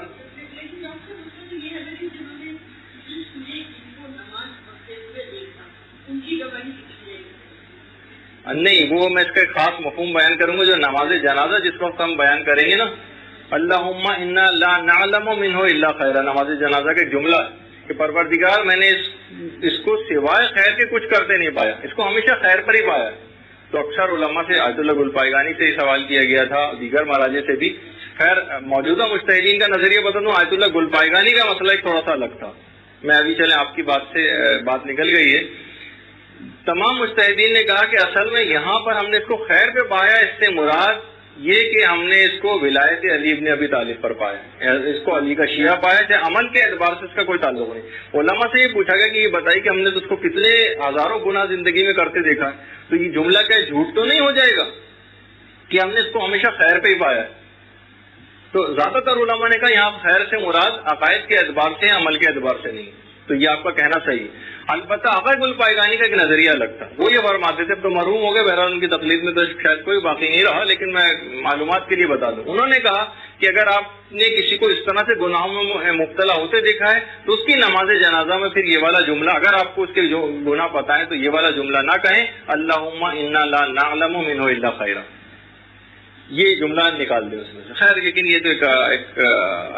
نہیں، وہ میں اس کا ایک خاص مفہوم بیان کروں گا جو نماز جنازہ جس وقت ہم بیان کریں گے نا، اللہم انا لا نعلم منہ الا خیرا، نماز جنازہ کا ایک جملہ ہے کہ پروردگار میں نے اس کو سوائے خیر کے کچھ کرتے نہیں پایا، اس کو ہمیشہ خیر پر ہی پایا. تو اکثر علماء سے، آیت اللہ گلپائگانی سے ہی سوال کیا گیا تھا، دیگر مراجع سے بھی. خیر موجودہ مجتہدین کا نظریہ بتا دوں، آیت اللہ گلپائگانی کا مسئلہ ایک تھوڑا سا الگ تھا. میں ابھی چلیں آپ کی بات سے بات نکل گئی ہے. تمام مجتہدین نے کہا کہ اصل میں یہاں پر ہم نے اس کو خیر پہ پایا، اس سے مراد یہ کہ ہم نے اس کو ولایت علی ابن ابی طالب پر پایا، اس کو علی کا شیعہ پایا، چاہے عمل کے اعتبار سے اس کا کوئی تعلق نہیں. علماء سے یہ پوچھا گیا کہ یہ بتائی کہ ہم نے تو اس کو کتنے ہزاروں گنا زندگی میں کرتے دیکھا ہے، تو یہ جملہ کیا جھوٹ تو نہیں ہو جائے گا کہ ہم نے اس کو ہمیشہ خیر پہ ہی پایا ہے؟ تو زیادہ تر علماء نے کہا یہاں خیر سے مراد عقائد کے اعتبار سے، عمل کے اعتبار سے نہیں. تو یہ آپ کا کہنا صحیح ہے. البتہ آقا گلپائگانی کا ایک نظریہ الگ تھا، وہ یہ فرماتے تھے، اب تو مرحوم ہو گئے، بہرحال ان کی تقلید میں تو شاید کوئی باقی نہیں رہا، لیکن میں معلومات کے لیے بتا دوں. انہوں نے کہا کہ اگر آپ نے کسی کو اس طرح سے گناہوں میں مبتلا ہوتے دیکھا ہے تو اس کی نماز جنازہ میں پھر یہ والا جملہ، اگر آپ کو اس کے جو گناہ پتہ ہے تو یہ والا جملہ نہ کہیں، اللہم انا لا نعلم منہ الا خیرا، یہ جملہ نکال دیں اس میں سے. خیر لیکن یہ تو ایک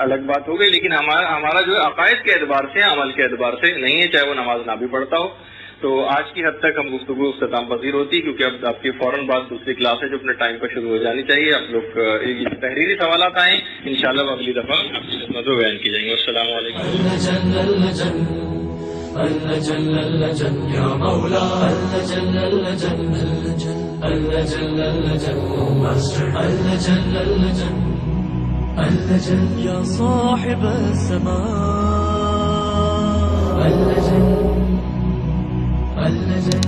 الگ بات ہو گئی. لیکن ہمارا جو عقائد کے اعتبار سے، عمل کے اعتبار سے نہیں ہے، چاہے وہ نماز نہ بھی پڑھتا ہو. تو آج کی حد تک ہم گفتگو اختتام پذیر ہوتی کیونکہ اب آپ کی فوراً بعد دوسری کلاس ہے جو اپنے ٹائم پر شروع ہو جانی چاہیے. آپ لوگ تحریری سوالات آئیں انشاءاللہ وہ اگلی دفعہ آپ کی خدمت میں بیان کی جائیں گے. السلام علیکم. اللجن اللجن يا مولا اللجن اللجن اللجن اللجن اللجن اللجن اللجن يا صاحب السماء اللجن اللجن